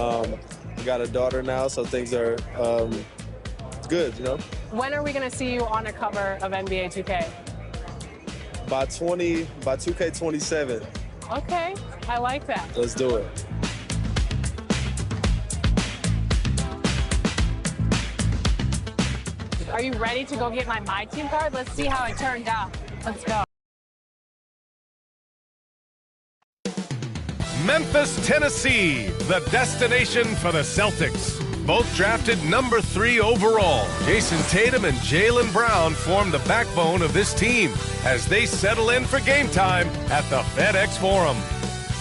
I got a daughter now, so things are good, you know? When are we going to see you on a cover of NBA 2K? By 2K27. Okay, I like that. Let's do it. Are you ready to go get my team card? Let's see how it turned out. Let's go. Memphis, Tennessee, the destination for the Celtics. Both drafted number 3 overall. Jason Tatum and Jaylen Brown form the backbone of this team as they settle in for game time at the FedEx Forum.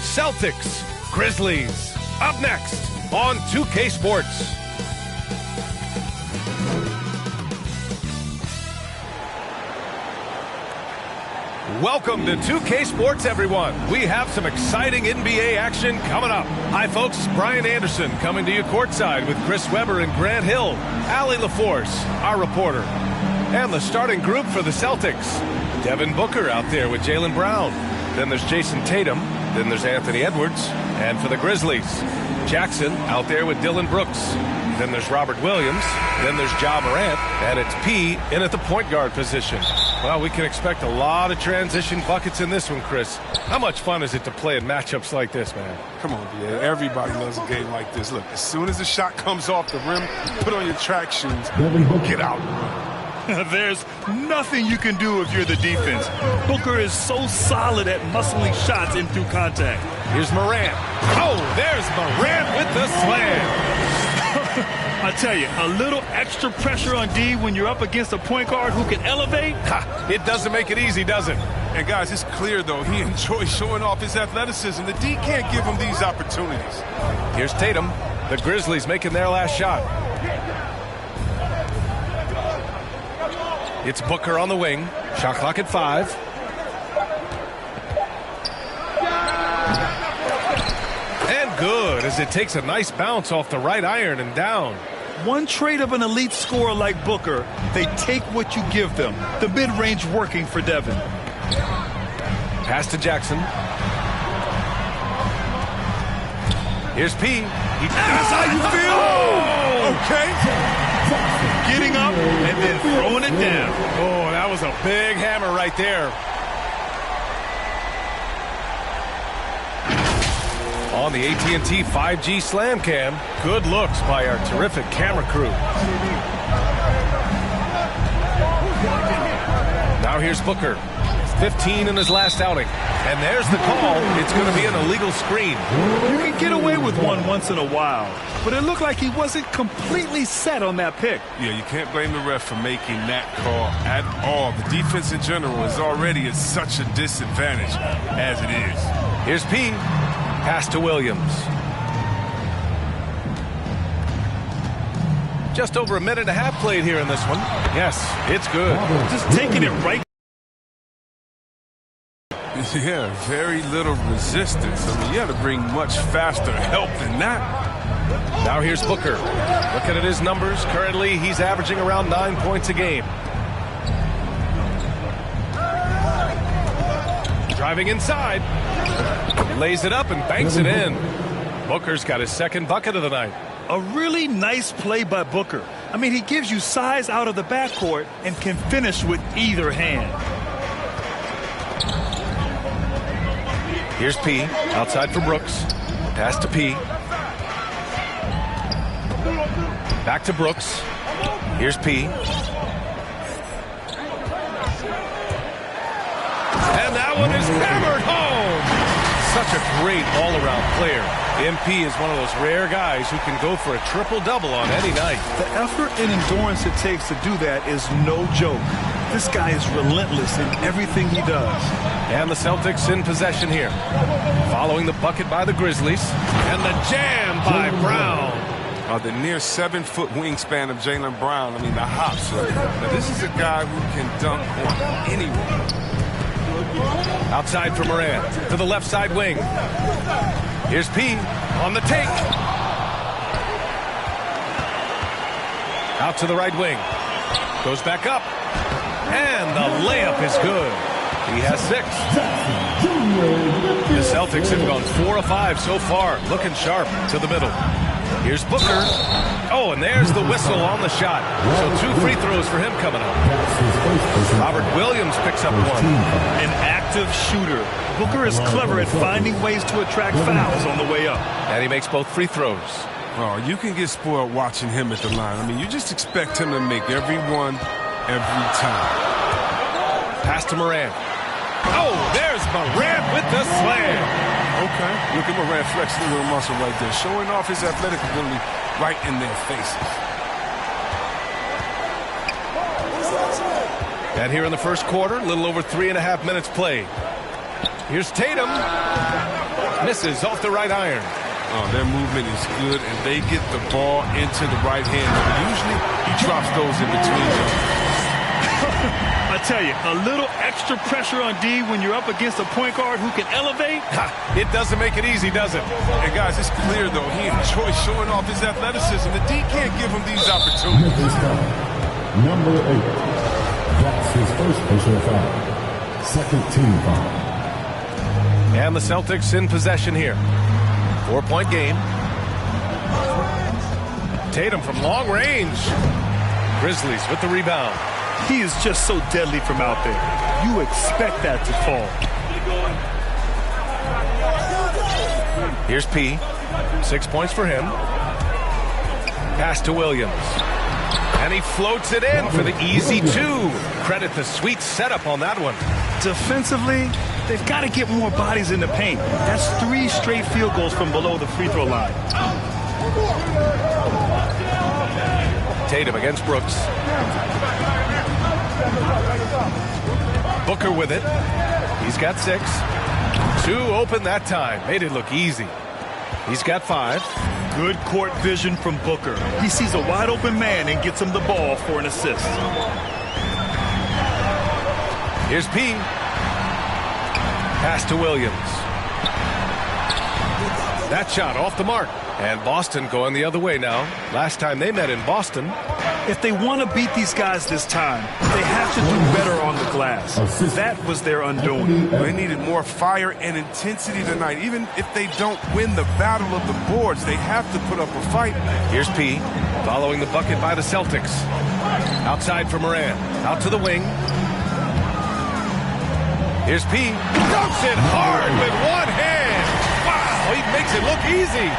Celtics, Grizzlies, up next on 2K Sports. Welcome to 2K Sports, everyone. We have some exciting NBA action coming up. Hi, folks. Brian Anderson coming to you courtside with Chris Webber and Grant Hill. Allie LaForce, our reporter. And the starting group for the Celtics. Devin Booker out there with Jaylen Brown. Then there's Jason Tatum. Then there's Anthony Edwards. And for the Grizzlies, Jackson out there with Dylan Brooks. Then there's Robert Williams. Then there's Ja Morant. And it's P in at the point guard position. Well, we can expect a lot of transition buckets in this one, Chris. How much fun is it to play in matchups like this, man? Come on, BA. Everybody loves a game like this. Look, as soon as the shot comes off the rim, put on your track shoes, get out and run. There's nothing you can do if you're the defense. Booker is so solid at muscling shots in through contact. Here's Morant. Oh, there's Morant with the slam. I tell you, a little extra pressure on D when you're up against a point guard who can elevate. Ha, it doesn't make it easy, does it? And guys, it's clear, though, he enjoys showing off his athleticism. The D can't give him these opportunities. Here's Tatum. The Grizzlies making their last shot. It's Booker on the wing. Shot clock at 5. And good, as it takes a nice bounce off the right iron and down. One trait of an elite scorer like Booker, they take what you give them. The mid-range working for Devin. Pass to Jackson. Here's P. That's how you feel? Oh! Okay. Getting up and then throwing it down. Oh, that was a big hammer right there. On the AT&T 5G Slam Cam, good looks by our terrific camera crew. Now here's Booker, 15 in his last outing. And there's the call. It's going to be an illegal screen. You can get away with one once in a while, but it looked like he wasn't completely set on that pick. Yeah, you can't blame the ref for making that call at all. The defense in general is already at such a disadvantage as it is. Here's P. Pass to Williams. Just over a minute and a half played here in this one. Yes, it's good. Just taking it right. Yeah, very little resistance. I mean, you had to bring much faster help than that. Now here's Booker. Looking at his numbers, currently he's averaging around 9 points a game. Driving inside. Lays it up and banks it in. Booker's got his second bucket of the night. A really nice play by Booker. I mean, he gives you size out of the backcourt and can finish with either hand. Here's P. Outside for Brooks. Pass to P. Back to Brooks. Here's P. And that one is hammered home. Such a great all-around player. MP is one of those rare guys who can go for a triple-double on any night. The effort and endurance it takes to do that is no joke. This guy is relentless in everything he does. And the Celtics in possession here. Following the bucket by the Grizzlies. And the jam by Brown. The near 7-foot wingspan of Jaylen Brown. I mean, the hops. Now, this is a guy who can dunk on anyone. Outside for Morant. To the left side wing. Here's P. On the take. Out to the right wing. Goes back up. And the layup is good. He has 6. The Celtics have gone 4 of 5 so far. Looking sharp to the middle. Here's Booker. Oh, and there's the whistle on the shot. So 2 free throws for him coming up. Robert Williams picks up 1. An active shooter. Booker is clever at finding ways to attract fouls on the way up. And he makes both free throws. Oh, you can get spoiled watching him at the line. I mean, you just expect him to make every one, every time. Pass to Moran. Oh, there's Moran with the slam. Okay, look at Moran flexing a little muscle right there, showing off his athletic ability right in their faces. And here in the first quarter, a little over 3.5 minutes played. Here's Tatum. Misses off the right iron. Oh, their movement is good, and they get the ball into the right hand. Usually, he drops those in between them. I tell you, a little extra pressure on D when you're up against a point guard who can elevate. It doesn't make it easy, does it? And guys, it's clear, though, he enjoys showing off his athleticism. The D can't give him these opportunities. Number 8. That's his first personal foul. Second team foul. And the Celtics in possession here. 4-point game. Tatum from long range. Grizzlies with the rebound. He is just so deadly from out there. You expect that to fall. Here's P. 6 points for him. Pass to Williams. And he floats it in for the easy 2. Credit the sweet setup on that one. Defensively, they've got to get more bodies in the paint. That's 3 straight field goals from below the free throw line. Tatum against Brooks. Booker with it. He's got 6. 2 open that time. Made it look easy. He's got 5. Good court vision from Booker. He sees a wide open man and gets him the ball for an assist. Here's P. Pass to Williams. That shot off the mark. And Boston going the other way now. Last time they met in Boston. If they want to beat these guys this time, they have to do better on the glass. That was their undoing. They needed more fire and intensity tonight. Even if they don't win the battle of the boards, they have to put up a fight. Here's P. Following the bucket by the Celtics. Outside for Moran. Out to the wing. Here's P. Dumps it hard with one hand. Wow, he makes it look easy.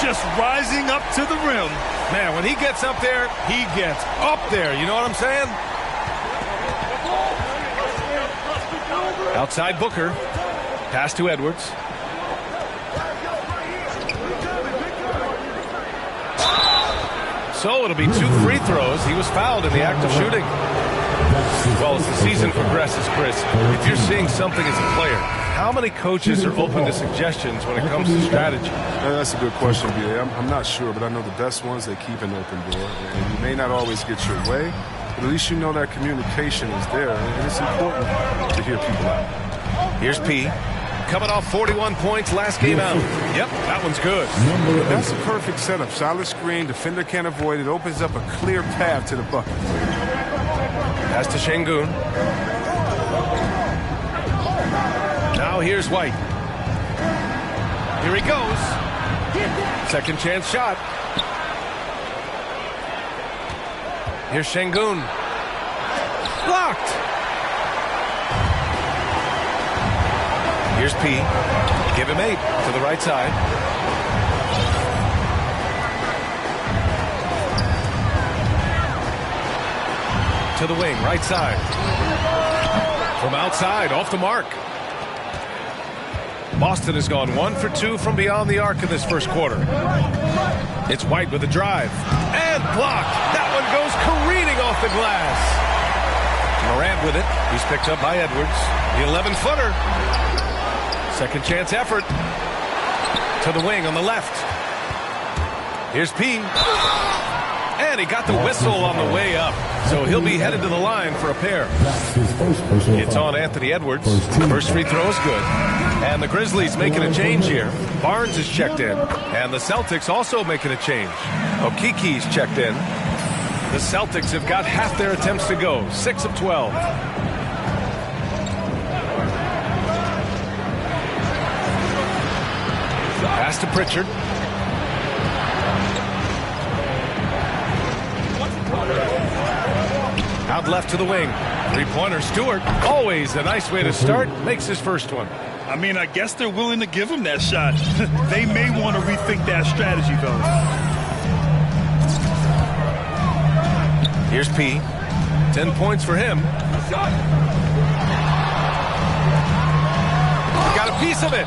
Just rising up to the rim. Man, when he gets up there, he gets up there. You know what I'm saying? Outside Booker. Pass to Edwards. So it'll be 2 free throws. He was fouled in the act of shooting. Well, as the season progresses, Chris, if you're seeing something as a player, how many coaches are open to suggestions when it comes to strategy? That's a good question, B.A. I'm not sure, but I know the best ones, they keep an open door. And you may not always get your way, but at least you know that communication is there, and it's important to hear people out. Here's P. Coming off 41 points last game out. Yep, that one's good. That's a perfect setup. Solid screen, defender can't avoid it. Opens up a clear path to the bucket. Pass to Şengün. Now here's White. Here he goes. Second chance shot. Here's Şengün. Blocked. Here's P. Give him 8 to the right side. To the wing, right side. From outside, off the mark. Boston has gone 1 for 2 from beyond the arc in this first quarter. It's White with a drive. And blocked. That one goes careening off the glass. Morant with it. He's picked up by Edwards. The 11-footer. Second chance effort. To the wing on the left. Here's P. And he got the whistle on the way up. So he'll be headed to the line for a pair. It's on Anthony Edwards. First free throw is good. And the Grizzlies making a change here. Barnes is checked in. And the Celtics also making a change. Okiki's checked in. The Celtics have got half their attempts to go. 6 of 12. Pass to Pritchard. Out left to the wing. Three-pointer Stewart. Always a nice way to start. Makes his first one. I mean, I guess they're willing to give him that shot. They may want to rethink that strategy, though. Here's P. 10 points for him. Got a piece of it.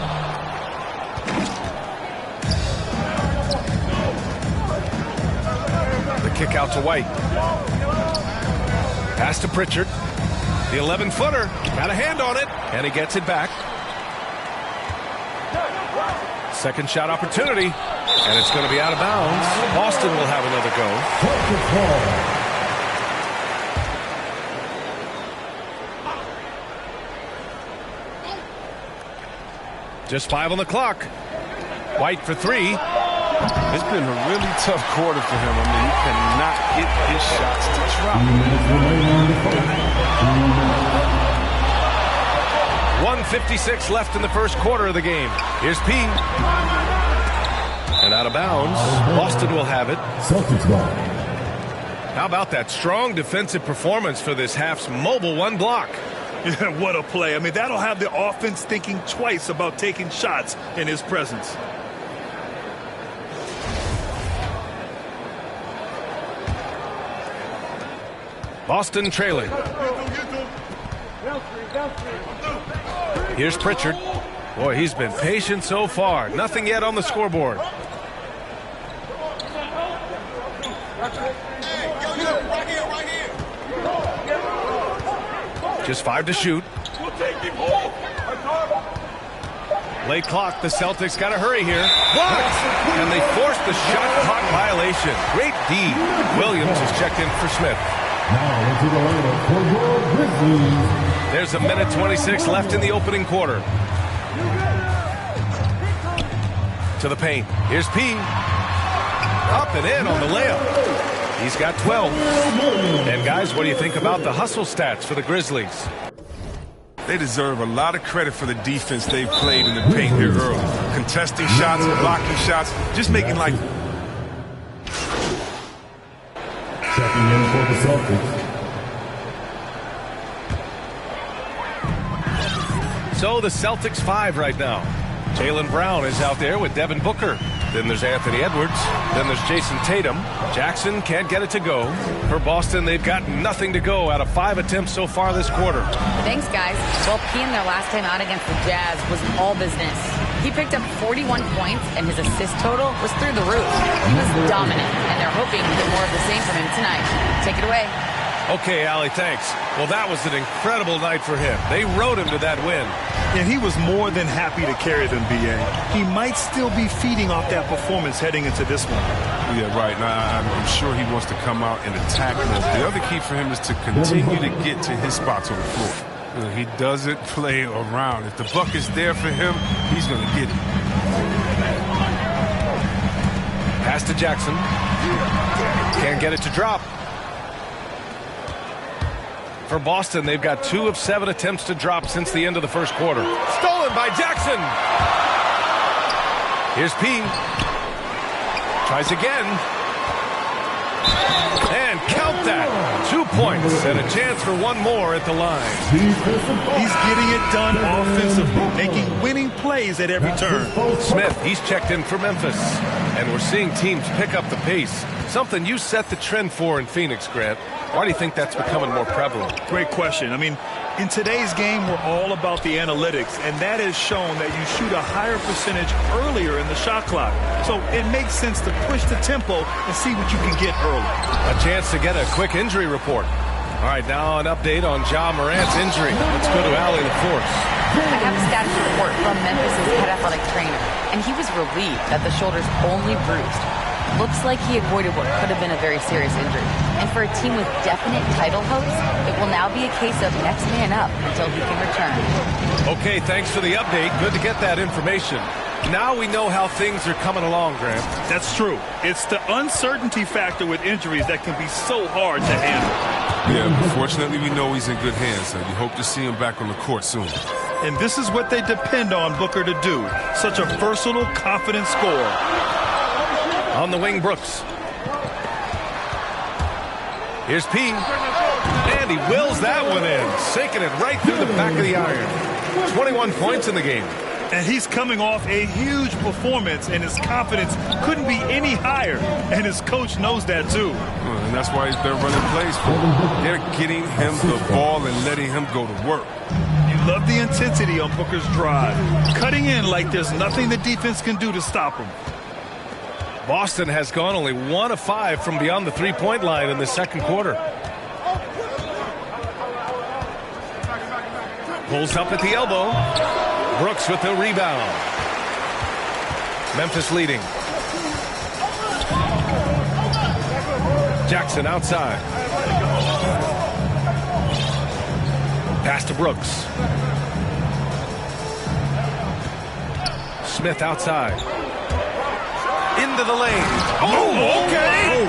The kick out to White. Pass to Pritchard. The 11-footer. Got a hand on it. And he gets it back. Second shot opportunity. And it's going to be out of bounds. Boston will have another go. Just 5 on the clock. White for 3. It's been a really tough quarter for him. I mean, he cannot get his shots to drop. 1:56 left in the first quarter of the game. Here's P. And out of bounds. Boston will have it. How about that strong defensive performance for this half's mobile one block? Yeah, what a play. I mean, that'll have the offense thinking twice about taking shots in his presence. Boston trailing. Here's Pritchard. Boy, he's been patient so far. Nothing yet on the scoreboard. Just 5 to shoot. Late clock. The Celtics got to hurry here. Blocked! And they forced the shot clock violation. Great D. Williams is checked in for Smith. Now into the lineup for your Grizzlies. There's a minute 26 left in the opening quarter. To the paint. Here's P. Up and in on the layup. He's got 12. And guys, what do you think about the hustle stats for the Grizzlies? They deserve a lot of credit for the defense they've played in the paint here early. Contesting shots, blocking shots, just making like... Checking in for the Celtics. So the Celtics 5 right now. Jaylen Brown is out there with Devin Booker. Then there's Anthony Edwards. Then there's Jason Tatum. Jackson can't get it to go. For Boston, they've got nothing to go out of 5 attempts so far this quarter. Thanks, guys. Well, P in their last time out against the Jazz was all business. He picked up 41 points, and his assist total was through the roof. He was dominant, and they're hoping to get more of the same from him tonight. Take it away. Okay, Allie, thanks. Well, that was an incredible night for him. They rode him to that win. And he was more than happy to carry them, B.A. He might still be feeding off that performance heading into this one. Yeah, right. Now, I'm sure he wants to come out and attack more. The other key for him is to continue to get to his spots on the floor. He doesn't play around. If the buck is there for him, he's going to get it. Pass to Jackson. Can't get it to drop. For Boston, they've got 2 of 7 attempts to drop since the end of the first quarter. Stolen by Jackson. Here's P. Tries again. And count that. 2 points and a chance for one more at the line. He's getting it done offensively, making winning plays at every turn. Smith, he's checked in for Memphis. And we're seeing teams pick up the pace. Something you set the trend for in Phoenix, Grant. Why do you think that's becoming more prevalent? Great question. I mean, in today's game, we're all about the analytics, and that has shown that you shoot a higher percentage earlier in the shot clock. So it makes sense to push the tempo and see what you can get early. A chance to get a quick injury report. All right, now an update on Ja Morant's injury. Let's go to Allie LaForce. I have a status report from Memphis' head athletic trainer, and he was relieved that the shoulder's only bruised. Looks like he avoided what could have been a very serious injury. And for a team with definite title hopes, it will now be a case of next man up until he can return. Okay, thanks for the update. Good to get that information. Now we know how things are coming along, Grant. That's true. It's the uncertainty factor with injuries that can be so hard to handle. Yeah, but fortunately, we know he's in good hands, and we hope to see him back on the court soon. And this is what they depend on Booker to do. Such a versatile, confident scorer. On the wing, Brooks. Here's P. And And he wills that one in, sinking it right through the back of the iron. 21 points in the game. And he's coming off a huge performance, and his confidence couldn't be any higher. And his coach knows that, too. And that's why they're running plays for him. They're getting him the ball and letting him go to work. You love the intensity on Booker's drive. Cutting in like there's nothing the defense can do to stop him. Boston has gone only 1 of 5 from beyond the three-point line in the second quarter. Pulls up at the elbow. Brooks with the rebound. Memphis leading. Jackson outside. Pass to Brooks. Smith outside. Into the lane. Oh, okay.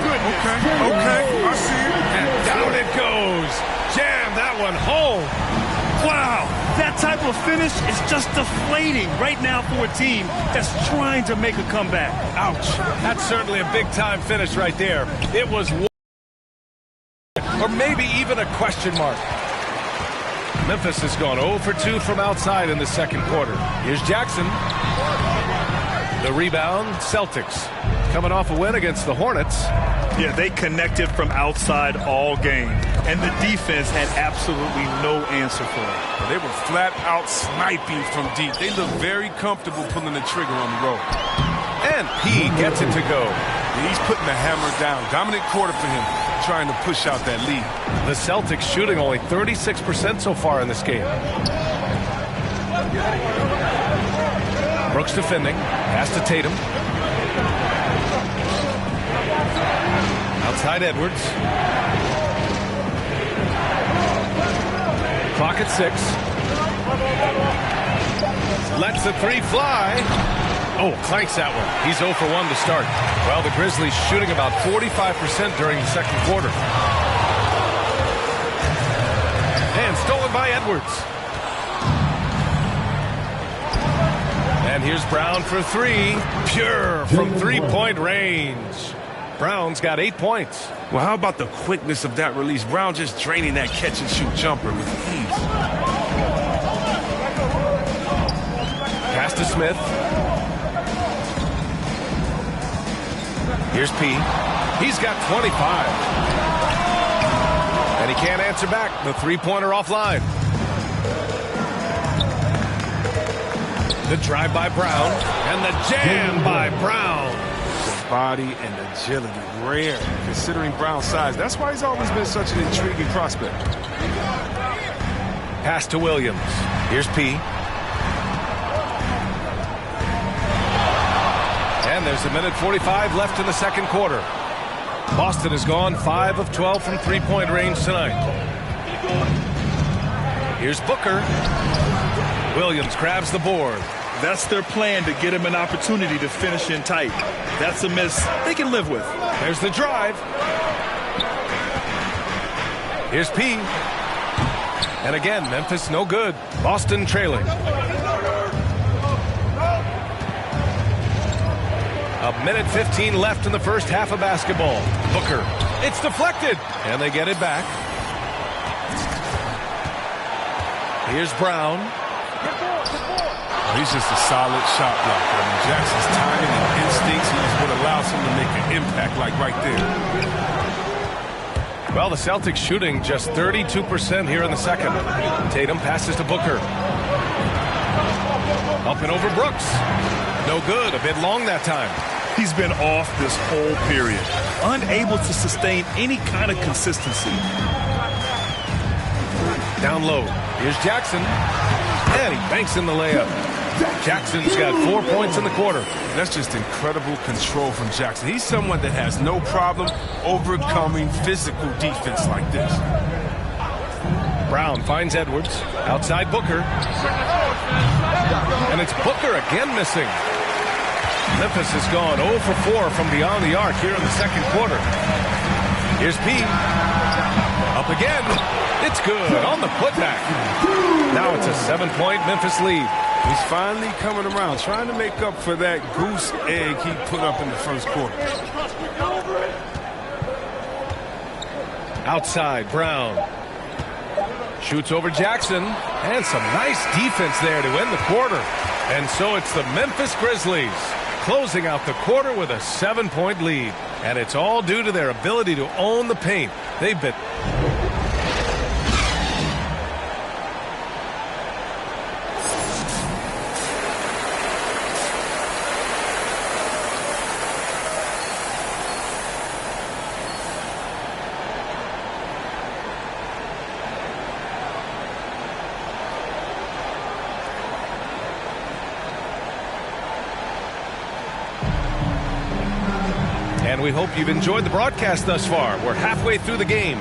Okay. I see it. And down it goes. Jam that one home. Wow, that type of finish is just deflating right now for a team that's trying to make a comeback. Ouch. That's certainly a big-time finish right there. It was or maybe even a question mark. Memphis has gone 0 for 2 from outside in the second quarter. Here's Jackson. The rebound, Celtics. Coming off a win against the Hornets. Yeah, they connected from outside all game, and the defense had absolutely no answer for it. They were flat out sniping from deep. They look very comfortable pulling the trigger on the road. And P gets it to go. He's putting the hammer down. Dominant quarter for him, trying to push out that lead. The Celtics shooting only 36% so far in this game. Brooks defending. Pass to Tatum. Outside Edwards. Clock at 6. Lets the three fly. Oh, clanks that one. He's 0 for 1 to start. Well, the Grizzlies shooting about 45% during the second quarter. And stolen by Edwards. And here's Brown for 3. Pure from three-point range. Brown's got 8 points. Well, how about the quickness of that release? Brown just draining that catch-and-shoot jumper with ease. Pass to Smith. Here's P. He's got 25. And he can't answer back. The three-pointer offline. The drive by Brown. And the jam by Brown. Body and agility, rare considering Brown's size. That's why he's always been such an intriguing prospect. Pass to Williams. Here's P. And there's 1:45 left in the second quarter. Boston has gone 5 of 12 from three-point range tonight. Here's Booker. Williams grabs the board. That's their plan, to get him an opportunity to finish in tight. That's a miss they can live with. There's the drive. Here's P. And again, Memphis no good. Boston trailing. 1:15 left in the first half of basketball. Booker. It's deflected. And they get it back. Here's Brown. He's just a solid shot blocker. I mean, Jackson's timing and instincts is what allows him to make an impact like right there. Well, the Celtics shooting just 32% here in the second. Tatum passes to Booker. Up and over Brooks. No good. A bit long that time. He's been off this whole period. Unable to sustain any kind of consistency. Down low. Here's Jackson. And he banks in the layup. Jackson's got 4 points in the quarter. That's just incredible control from Jackson. He's someone that has no problem overcoming physical defense like this. Brown finds Edwards. Outside Booker. And it's Booker again missing. Memphis has gone 0 for 4 from beyond the arc here in the second quarter. Here's P. Up again. It's good on the putback. Now it's a 7-point Memphis lead. He's finally coming around, trying to make up for that goose egg he put up in the first quarter. Outside, Brown. Shoots over Jackson. And some nice defense there to end the quarter. And so it's the Memphis Grizzlies closing out the quarter with a 7-point lead. And it's all due to their ability to own the paint. They've been... And we hope you've enjoyed the broadcast thus far. We're halfway through the game.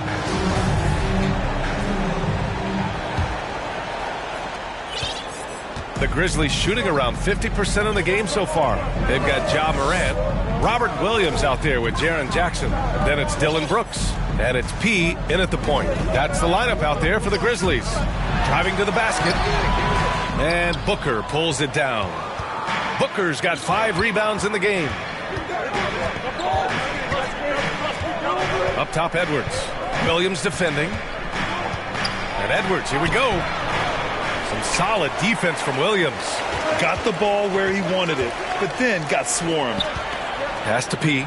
The Grizzlies shooting around 50% of the game so far. They've got Ja Morant, Robert Williams out there with Jaren Jackson. Then it's Dylan Brooks. And it's P in at the point. That's the lineup out there for the Grizzlies. Driving to the basket. And Booker pulls it down. Booker's got 5 rebounds in the game. Up top, Edwards. Williams defending. And Edwards, here we go. Some solid defense from Williams. Got the ball where he wanted it, but then got swarmed. Pass to P.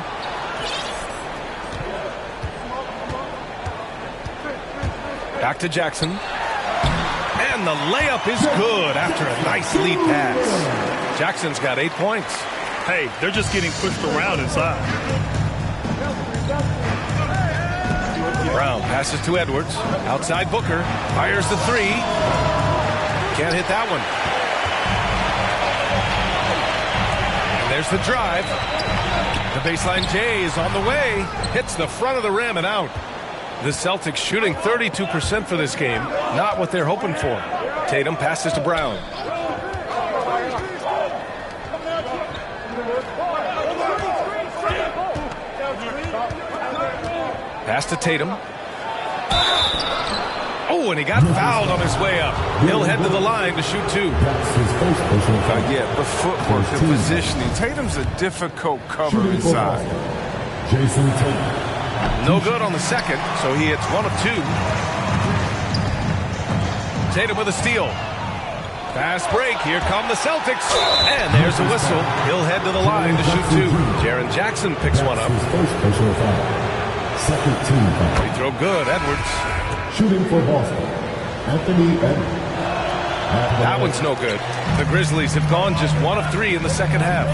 Back to Jackson. And the layup is good after a nice lead pass. Jackson's got 8 points. Hey, they're just getting pushed around inside. Brown passes to Edwards. Outside Booker. Fires the 3. Can't hit that one. And there's the drive. The baseline J is on the way. Hits the front of the rim and out. The Celtics shooting 32% for this game. Not what they're hoping for. Tatum passes to Brown. Pass to Tatum. Oh, and he got fouled on his way up. He'll head to the line to shoot 2. Yeah, the footwork, the positioning. Tatum's a difficult cover inside. Jason Tatum. No good on the second, so he hits 1 of 2. Tatum with a steal. Fast break. Here come the Celtics. And there's a whistle. He'll head to the line to shoot 2. Jaren Jackson picks one up. Second team foul. Free throw good. Edwards. Shooting for Boston, Anthony Edwards. That one's no good. The Grizzlies have gone just 1 of 3 in the second half.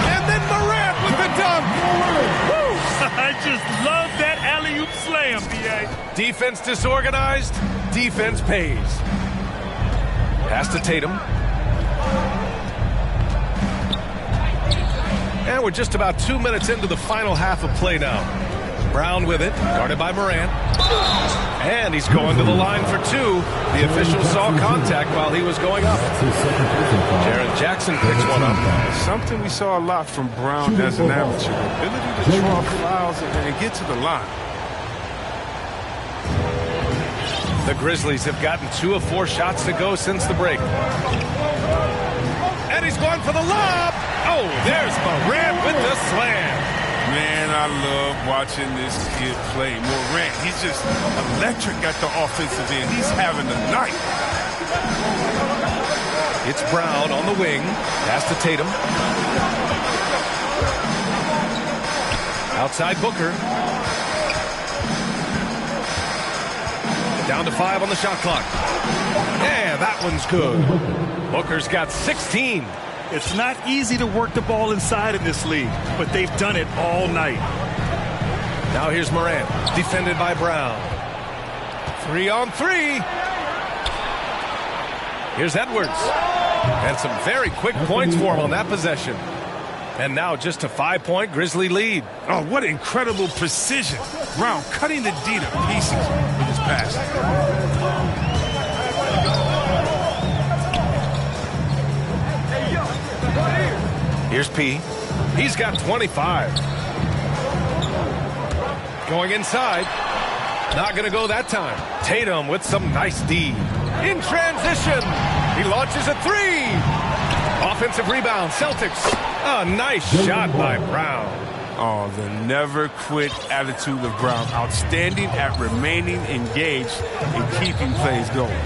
And then Morant with the dunk. Woo! I just love that alley-oop slam, B.A. Defense disorganized. Defense pays. Pass to Tatum. And we're just about 2 minutes into the final half of play now. Brown with it, guarded by Morant. And he's going to the line for 2. The official saw contact while he was going up. Jaren Jackson picks one up. Something we saw a lot from Brown as an amateur. The ability to draw fouls and get to the line. The Grizzlies have gotten 2 of 4 shots to go since the break. And he's going for the lob. Oh, there's Morant with the slam. Man, I love watching this kid play. Morant, he's just electric at the offensive end. He's having a night. It's Brown on the wing. Pass to Tatum. Outside Booker. Down to 5 on the shot clock. Yeah, that one's good. Booker's got 16. It's not easy to work the ball inside in this league, but they've done it all night. Now here's Morant, defended by Brown. 3 on 3. Here's Edwards. And some very quick points for him on that possession. And now just a 5-point Grizzly lead. Oh, what incredible precision. Brown cutting the D to pieces with his pass. Here's P. He's got 25. Going inside. Not going to go that time. Tatum with some nice D. In transition. He launches a 3. Offensive rebound. Celtics. A nice shot by Brown. Oh, the never quit attitude of Brown. Outstanding at remaining engaged and keeping plays going.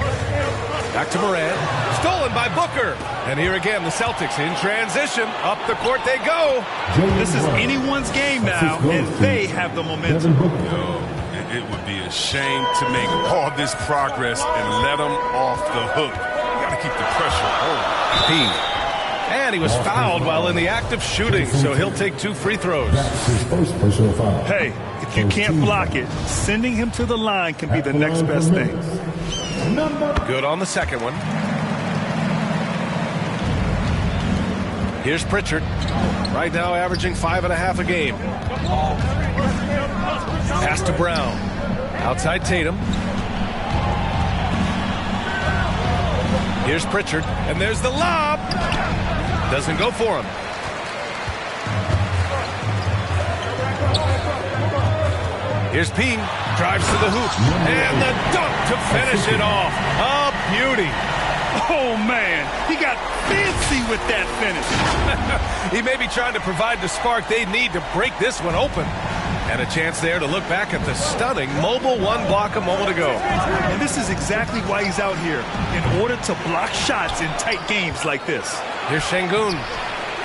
Back to Morant. Stolen by Booker. And here again, the Celtics in transition. Up the court they go. This is anyone's game now, and they have the momentum. It would be a shame to make all this progress and let them off the hook. You got to keep the pressure on. And he was fouled while in the act of shooting, so he'll take 2 free throws. That's his first personal foul. Hey, if you can't block it, sending him to the line can be the next best thing. Good on the second one. Here's Pritchard. Right now averaging 5.5 a game. Pass to Brown. Outside Tatum. Here's Pritchard. And there's the lob. Doesn't go for him. Here's P. Drives to the hoop. And the dunk to finish it off. A beauty. Oh, man. He got fancy with that finish. He may be trying to provide the spark they need to break this one open. And a chance there to look back at the stunning mobile one block a moment ago. And this is exactly why he's out here, in order to block shots in tight games like this. Here's Şengün.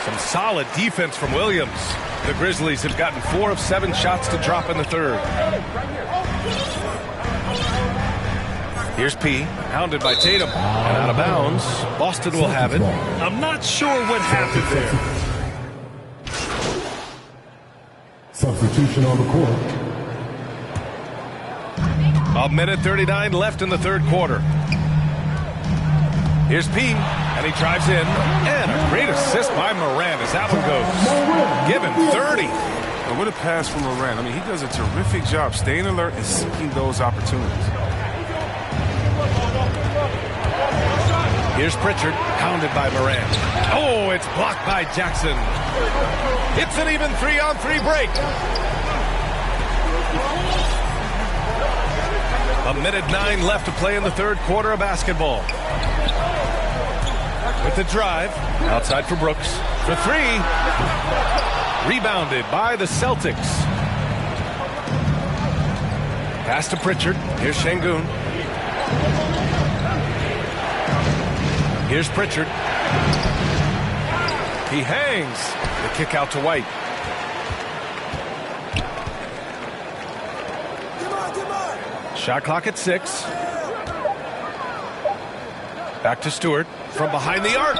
Some solid defense from Williams. The Grizzlies have gotten 4 of 7 shots to drop in the third. Here's P. Hounded by Tatum. And out of bounds. Boston will have it. I'm not sure what happened there. Substitution on the court. 1:39 left in the third quarter. Here's P, and he drives in. And a great assist by Morant as that one goes. Give him 30. And what a pass from Morant. I mean, he does a terrific job staying alert and seeking those opportunities. Here's Pritchard, hounded by Morant. Oh, it's blocked by Jackson. It's an even 3-on-3 break. 1:09 left to play in the third quarter of basketball. With the drive, outside for Brooks. For 3. Rebounded by the Celtics. Pass to Pritchard. Here's Şengün. Here's Pritchard. He hangs. The kick out to White. Shot clock at 6. Back to Stewart from behind the arc.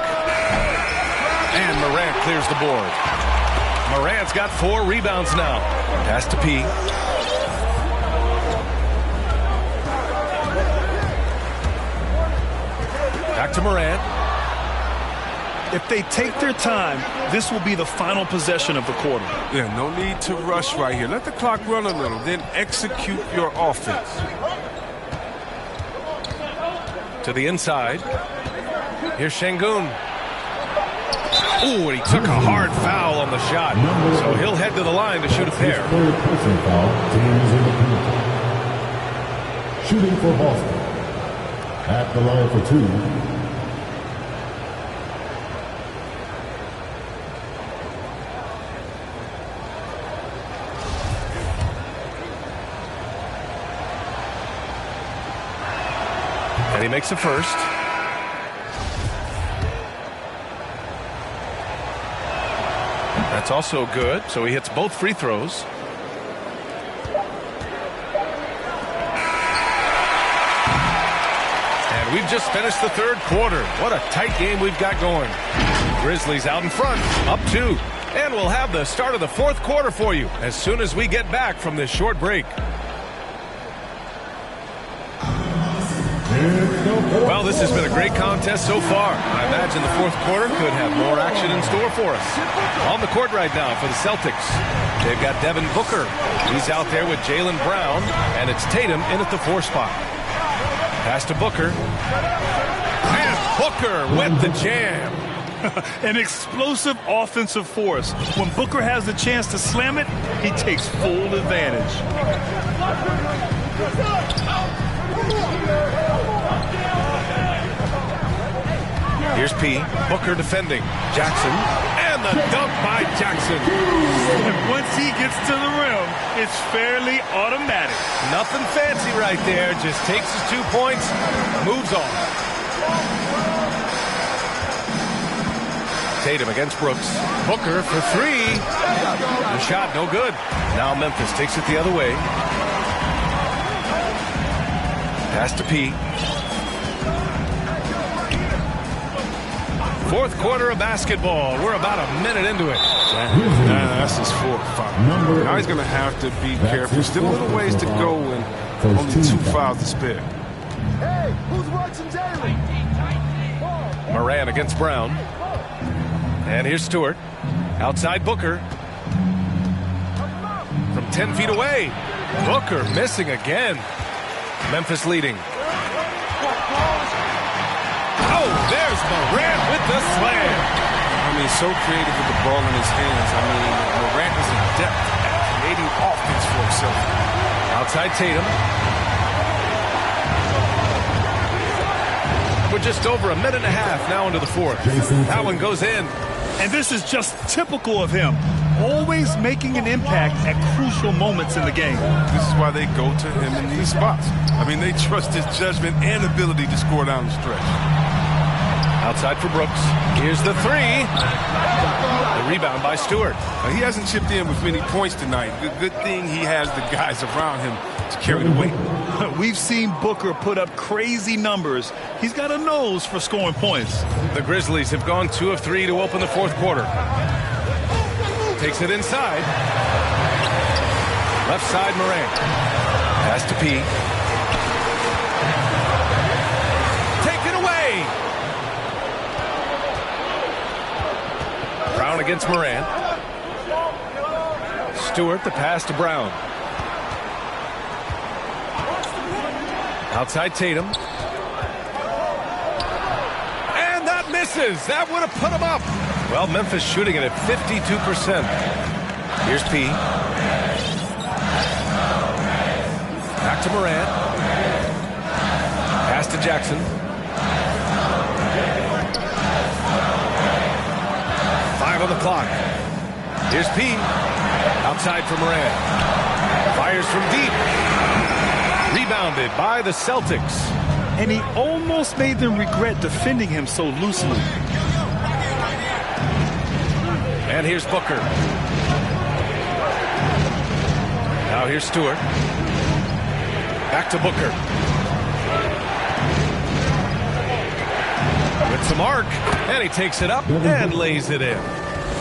And Morant clears the board. Morant's got 4 rebounds now. Pass to P. Back to Morant. If they take their time, this will be the final possession of the quarter. Yeah, no need to rush right here. Let the clock run a little, then execute your offense. To the inside. Here's Şengün. Ooh, and he took a hard foul on the shot. So he'll head to the line to shoot a pair. Shooting for Boston. At the line for 2. And he makes a first. That's also good. So he hits both free throws. And we've just finished the third quarter. What a tight game we've got going. Grizzlies out in front, up 2. And we'll have the start of the fourth quarter for you as soon as we get back from this short break. Well, this has been a great contest so far. I imagine the fourth quarter could have more action in store for us. On the court right now for the Celtics, they've got Devin Booker. He's out there with Jaylen Brown, and it's Tatum in at the 4 spot. Pass to Booker. And Booker with the jam. An explosive offensive force. When Booker has the chance to slam it, he takes full advantage. Here's P. Booker defending. Jackson. And And the dunk by Jackson. And once he gets to the rim, it's fairly automatic. Nothing fancy right there. Just takes his 2 points, moves on. Tatum against Brooks. Booker for three. The shot no good. Now Memphis takes it the other way. Pass to P. Fourth quarter of basketball. We're about a minute into it. That's his fourth foul. Now he's going to have to be careful. Still a little ways to go and only 2 fouls to spare. Hey, who's watching daily? Moran against Brown. And here's Stewart. Outside Booker. From 10 feet away. Booker missing again. Memphis leading. Oh, there's Morant with the slam. I mean, so creative with the ball in his hands. I mean, Morant is adept at creating offense for himself. Outside Tatum. We're just over a minute and a half now into the fourth. That one goes in. And this is just typical of him. Always making an impact at crucial moments in the game. This is why they go to him in these spots. I mean, they trust his judgment and ability to score down the stretch. Outside for Brooks. Here's the three. The rebound by Stewart. He hasn't chipped in with many points tonight. Good thing he has the guys around him to carry the weight. We've seen Booker put up crazy numbers. He's got a nose for scoring points. The Grizzlies have gone 2 of 3 to open the fourth quarter. Takes it inside. Left side Morant. Pass to P. Take it away. Brown against Morant. Stewart, the pass to Brown. Outside Tatum. And that misses. That would have put him up. Well, Memphis shooting it at 52%. Here's P. Back to Morant. Pass to Jackson. Five on the clock. Here's P. Outside for Morant. Fires from deep. Rebounded by the Celtics. And he almost made them regret defending him so loosely. And here's Booker. Now here's Stewart. Back to Booker. With some arc. And he takes it up and lays it in.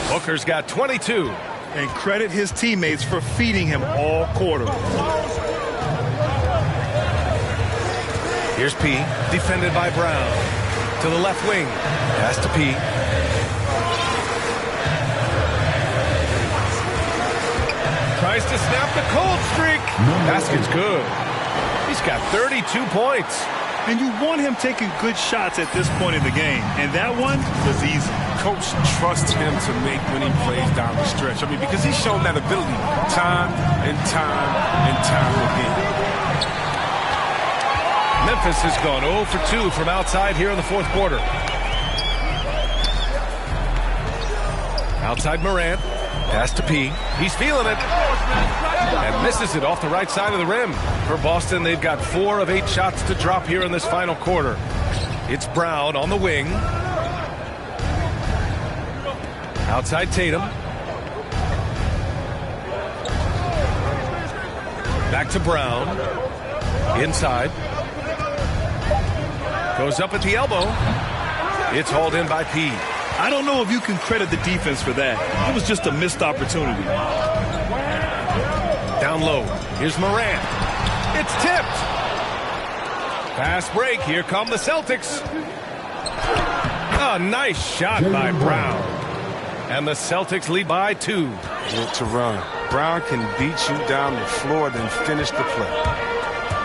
Booker's got 22. And credit his teammates for feeding him all quarter. Here's P. Defended by Brown. To the left wing. Pass to P. Tries to snap the cold streak. Basket's good. He's got 32 points. And you want him taking good shots at this point in the game. And that one was easy. Coach trusts him to make winning plays down the stretch. I mean, because he's shown that ability time and time and time again. Memphis has gone 0 for 2 from outside here in the fourth quarter. Outside Morant. Pass to P. He's feeling it. And misses it off the right side of the rim. For Boston, they've got 4 of 8 shots to drop here in this final quarter. It's Brown on the wing. Outside Tatum. Back to Brown. Inside. Goes up at the elbow. It's hauled in by P. I don't know if you can credit the defense for that. It was just a missed opportunity. Down low. Here's Morant. It's tipped. Fast break. Here come the Celtics. A nice shot by Brown. And the Celtics lead by 2. Look to run. Brown can beat you down the floor, then finish the play.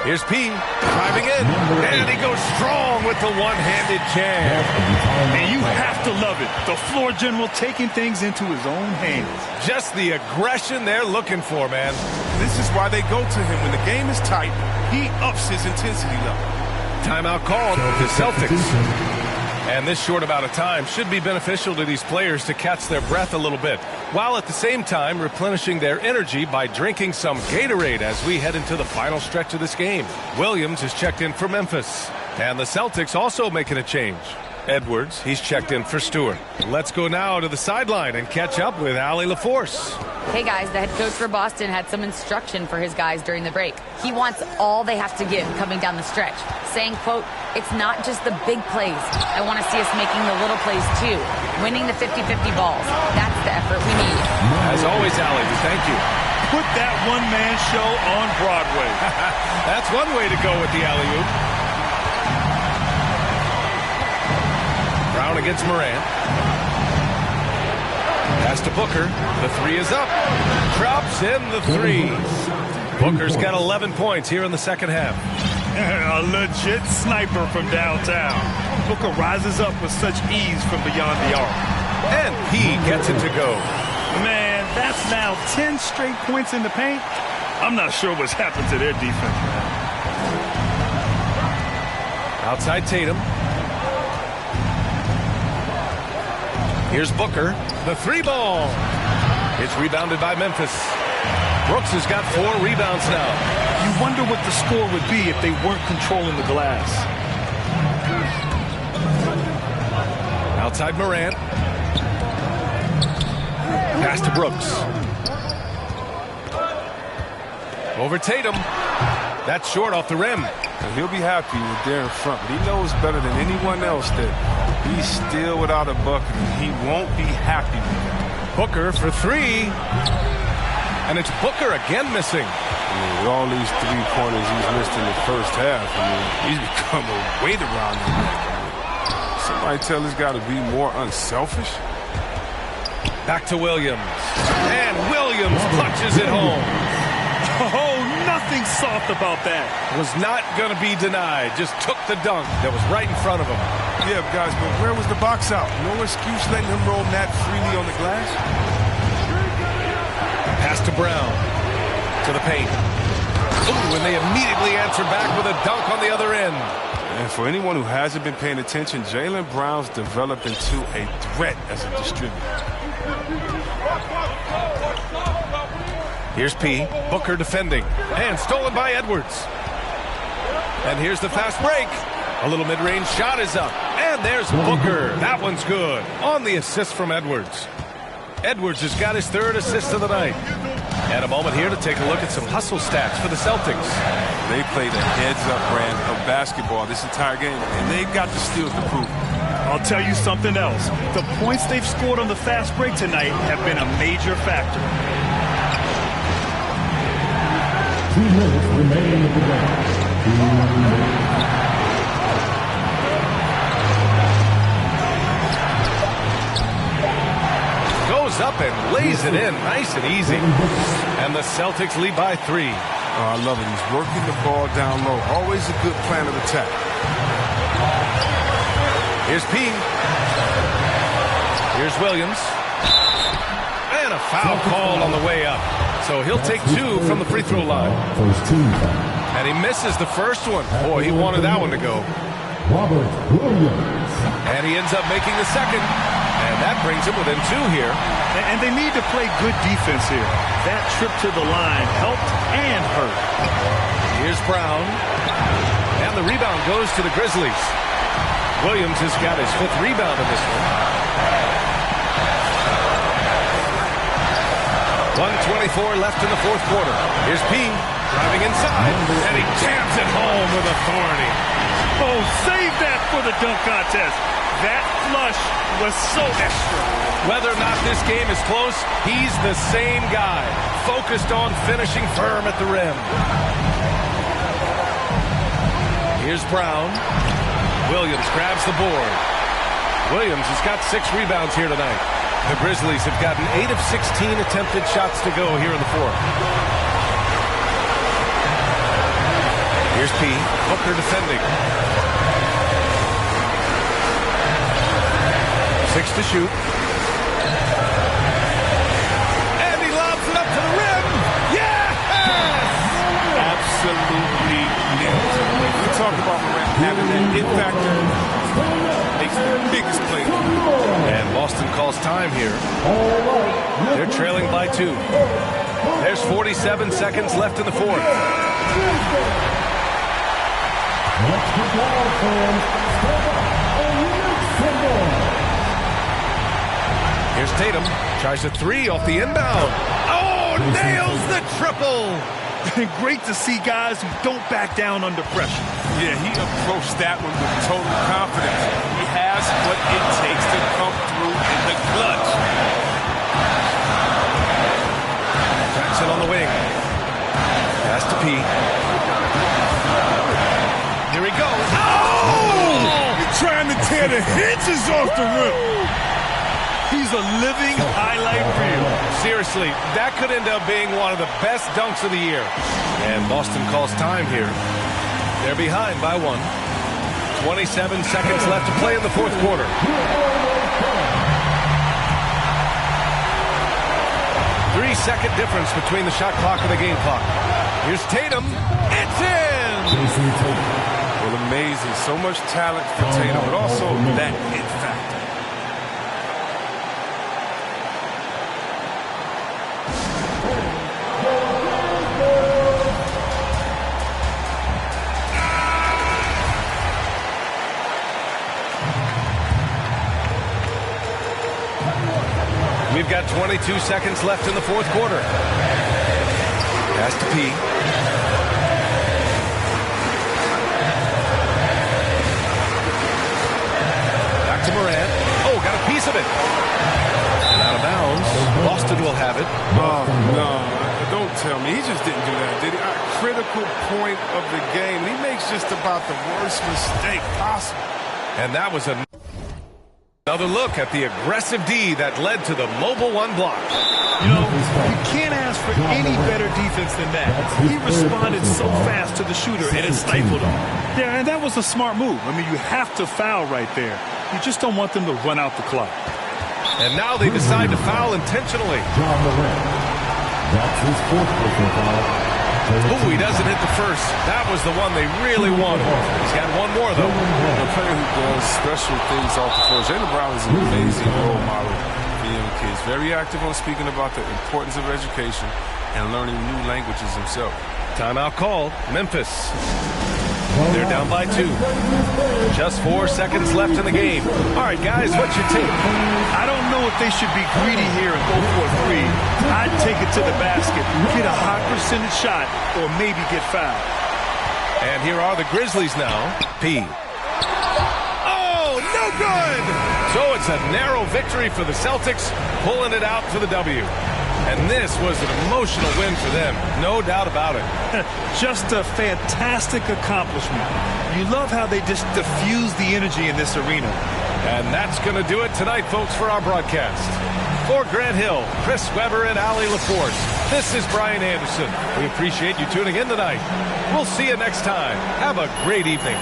Here's P. Driving in. And he goes strong with the one-handed jam. And you have to love it. The floor general taking things into his own hands. Just the aggression they're looking for, man. This is why they go to him. When the game is tight, he ups his intensity level. Timeout called. The Celtics. And this short amount of time should be beneficial to these players to catch their breath a little bit, while at the same time replenishing their energy by drinking some Gatorade as we head into the final stretch of this game. Williams is checked in for Memphis. And the Celtics also making a change. Edwards, he's checked in for Stewart. Let's go now to the sideline and catch up with Allie LaForce. Hey guys, the head coach for Boston had some instruction for his guys during the break. He wants all they have to give coming down the stretch, saying, quote, "It's not just the big plays. I want to see us making the little plays too, winning the 50-50 balls. That's the effort we need." As always, Allie, we thank you. Put that one-man show on Broadway. That's one way to go with the alley-oop. Brown against Morant. Pass to Booker. The three is up. Drops in the three. Booker's got 11 points here in the second half. A legit sniper from downtown. Booker rises up with such ease from beyond the arc. And he gets it to go. Man, that's now 10 straight points in the paint. I'm not sure what's happened to their defense, man. Outside Tatum. Here's Booker, the three ball. It's rebounded by Memphis. Brooks has got 4 rebounds now. You wonder what the score would be if they weren't controlling the glass. Outside Morant. Pass to Brooks. Over Tatum. That's short off the rim. And he'll be happy with there in front, but he knows better than anyone else that he's still without a bucket, and he won't be happy with that. Booker for 3. And it's Booker again missing. With all these three-pointers he's missed in the first half, he's become a weight around the neck. Somebody tell this guy to be more unselfish. Back to Williams. And Williams punches it home. Oh, nothing soft about that. Was not going to be denied. Just took the dunk that was right in front of him. Yeah, guys, but where was the box out? No excuse letting him roam that freely on the glass. Pass to Brown. To the paint. Ooh, and they immediately answer back with a dunk on the other end. And for anyone who hasn't been paying attention, Jaylen Brown's developed into a threat as a distributor. Here's P. Booker defending. And stolen by Edwards. And here's the fast break. A little mid-range shot is up. And there's Booker. That one's good. On the assist from Edwards. Edwards has got his 3rd assist of the night. And a moment here to take a look at some hustle stats for the Celtics. They played a heads-up brand of basketball this entire game, and they've got the steals to prove it. I'll tell you something else. The points they've scored on the fast break tonight have been a major factor. 2 minutes remaining in the game. Goes up and lays it in nice and easy. And the Celtics lead by 3. Oh, I love it. He's working the ball down low. Always a good plan of attack. Here's P. Here's Williams. And a foul call on the way up. So he'll take 2 from the free throw line. And he misses the first one. Boy, he wanted that one to go. Robert Williams. And he ends up making the second. And that brings him within 2 here. And they need to play good defense here. That trip to the line helped and hurt. Here's Brown. And the rebound goes to the Grizzlies. Williams has got his 5th rebound in this one. 1:24 left in the 4th quarter. Here's P. Driving inside. And he jams it home with authority. Oh, save that for the dunk contest. That flush was so extra. Whether or not this game is close, he's the same guy. Focused on finishing firm at the rim. Here's Brown. Williams grabs the board. Williams has got 6 rebounds here tonight. The Grizzlies have gotten 8 of 16 attempted shots to go here in the 4th. Here's P. Booker defending. 6 to shoot. And he lobs it up to the rim. Yes! Absolutely nails it. We talked about Morant having that it factor. A makes the biggest play. And Boston calls time here. They're trailing by 2. There's 47 seconds left in the fourth. Here's Tatum. Tries a 3 off the inbound. Oh, nails the triple. Great to see guys who don't back down under pressure. Yeah, he approached that one with total confidence. He has what it takes to come through in the clutch. Jackson on the wing. Pass to P. Here he goes. Oh! You're trying to tear the hinges off the rim. He's a living highlight reel. Seriously, that could end up being one of the best dunks of the year. And Boston calls time here. They're behind by 1. 27 seconds left to play in the fourth quarter. 3-second difference between the shot clock and the game clock. Here's Tatum. It's in! Well, amazing. So much talent for Tatum, but also that it factor. We've got 22 seconds left in the fourth quarter. Pass to P. Back to Morant. Oh, got a piece of it. And out of bounds. Boston will have it. Oh, no. Don't tell me. He just didn't do that, did he? A critical point of the game. He makes just about the worst mistake possible. And that was another look at the aggressive D that led to the mobile 1 block. You know, you can't ask for any better defense than that. He responded so fast to the shooter, and it stifled him. Yeah, and that was a smart move. I mean, you have to foul right there. You just don't want them to run out the clock. And now they decide to foul intentionally. That's his 4th personal foul. Ooh, he doesn't hit the first. That was the one they really wanted. He's got one more, though. A player who does special things off the floor. Jaylen Brown is an amazing role model for young kids. Very active on speaking about the importance of education and learning new languages himself. Timeout called. Memphis. They're down by 2. Just 4 seconds left in the game. All right, guys, what's your take? I don't know if they should be greedy here and go for a 3. I'd take it to the basket, get a high percentage shot, or maybe get fouled. And here are the Grizzlies now. P. Oh, no good! So it's a narrow victory for the Celtics, pulling it out for the W. And this was an emotional win for them, no doubt about it. Just a fantastic accomplishment. You love how they just diffuse the energy in this arena. And that's going to do it tonight, folks, for our broadcast. For Grant Hill, Chris Webber, and Allie LaForce, this is Brian Anderson. We appreciate you tuning in tonight. We'll see you next time. Have a great evening.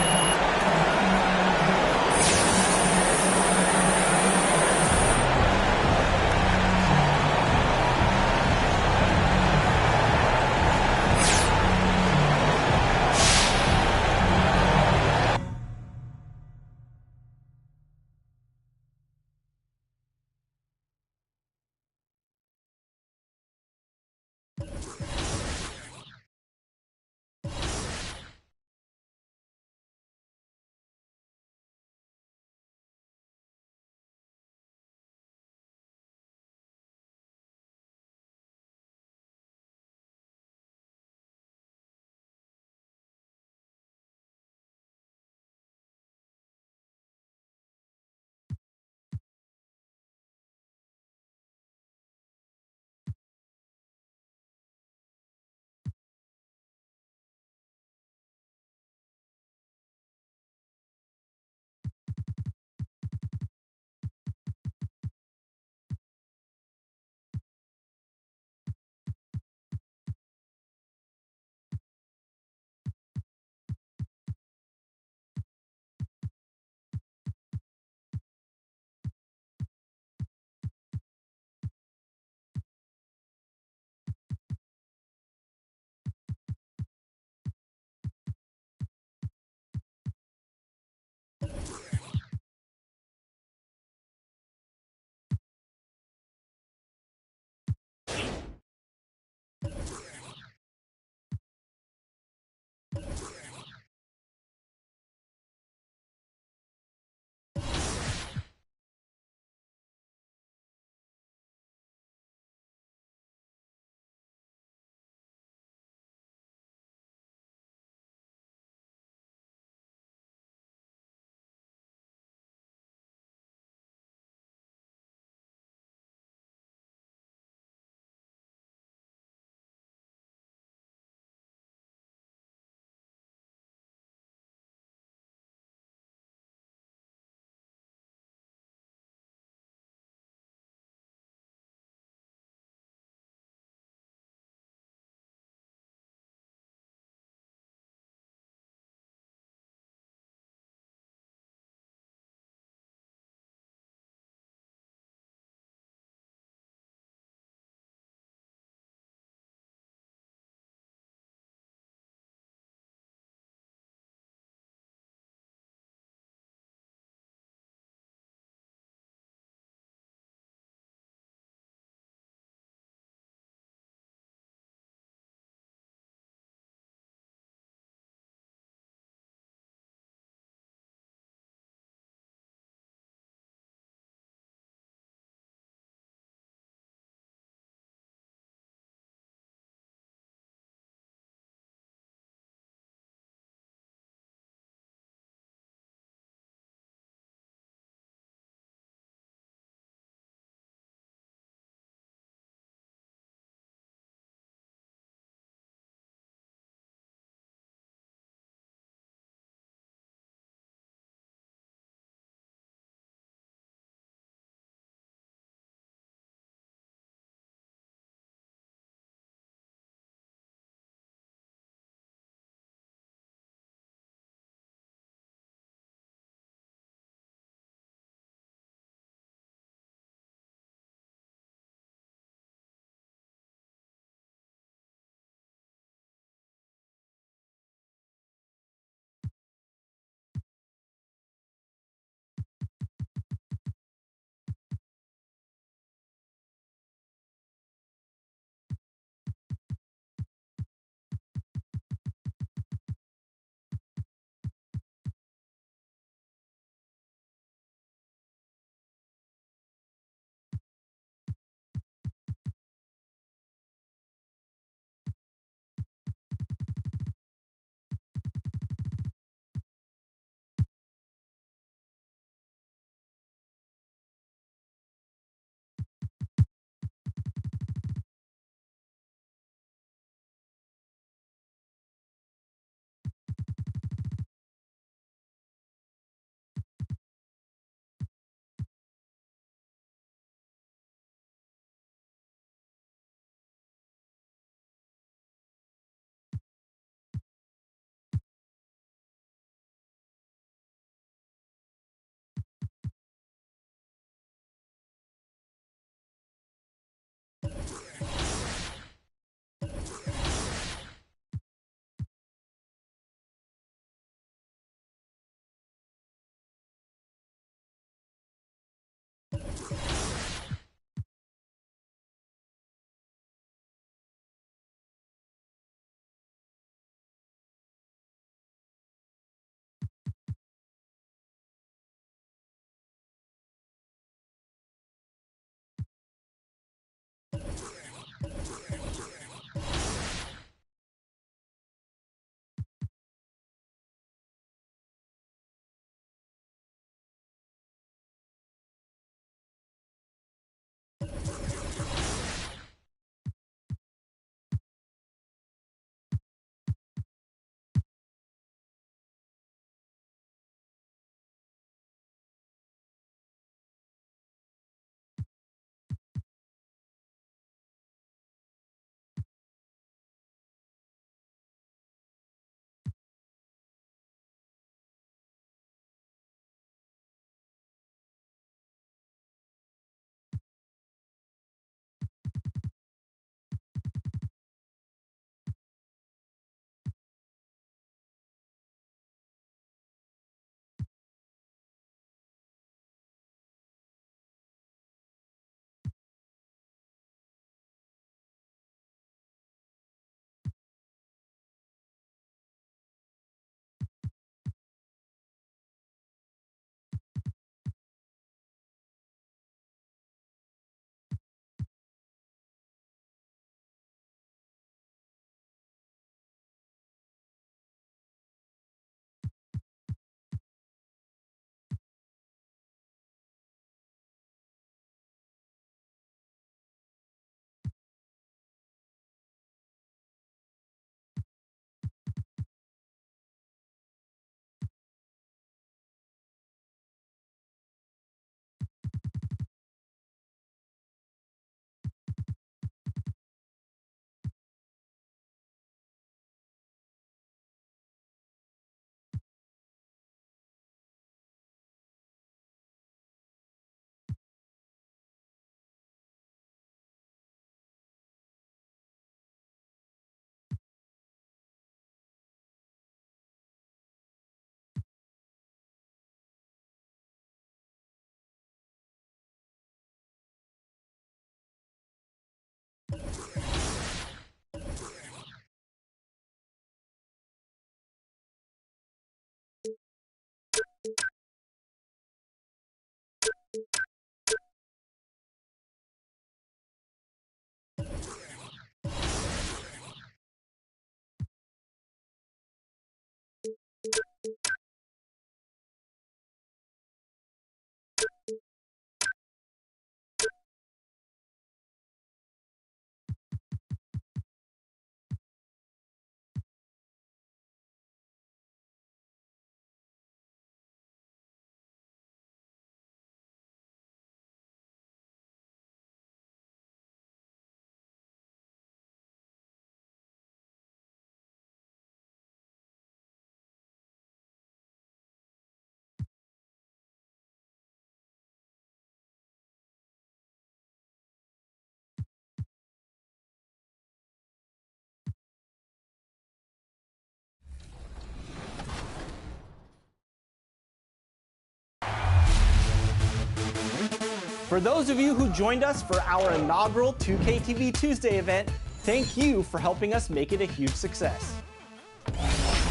For those of you who joined us for our inaugural 2K TV Tuesday event, thank you for helping us make it a huge success.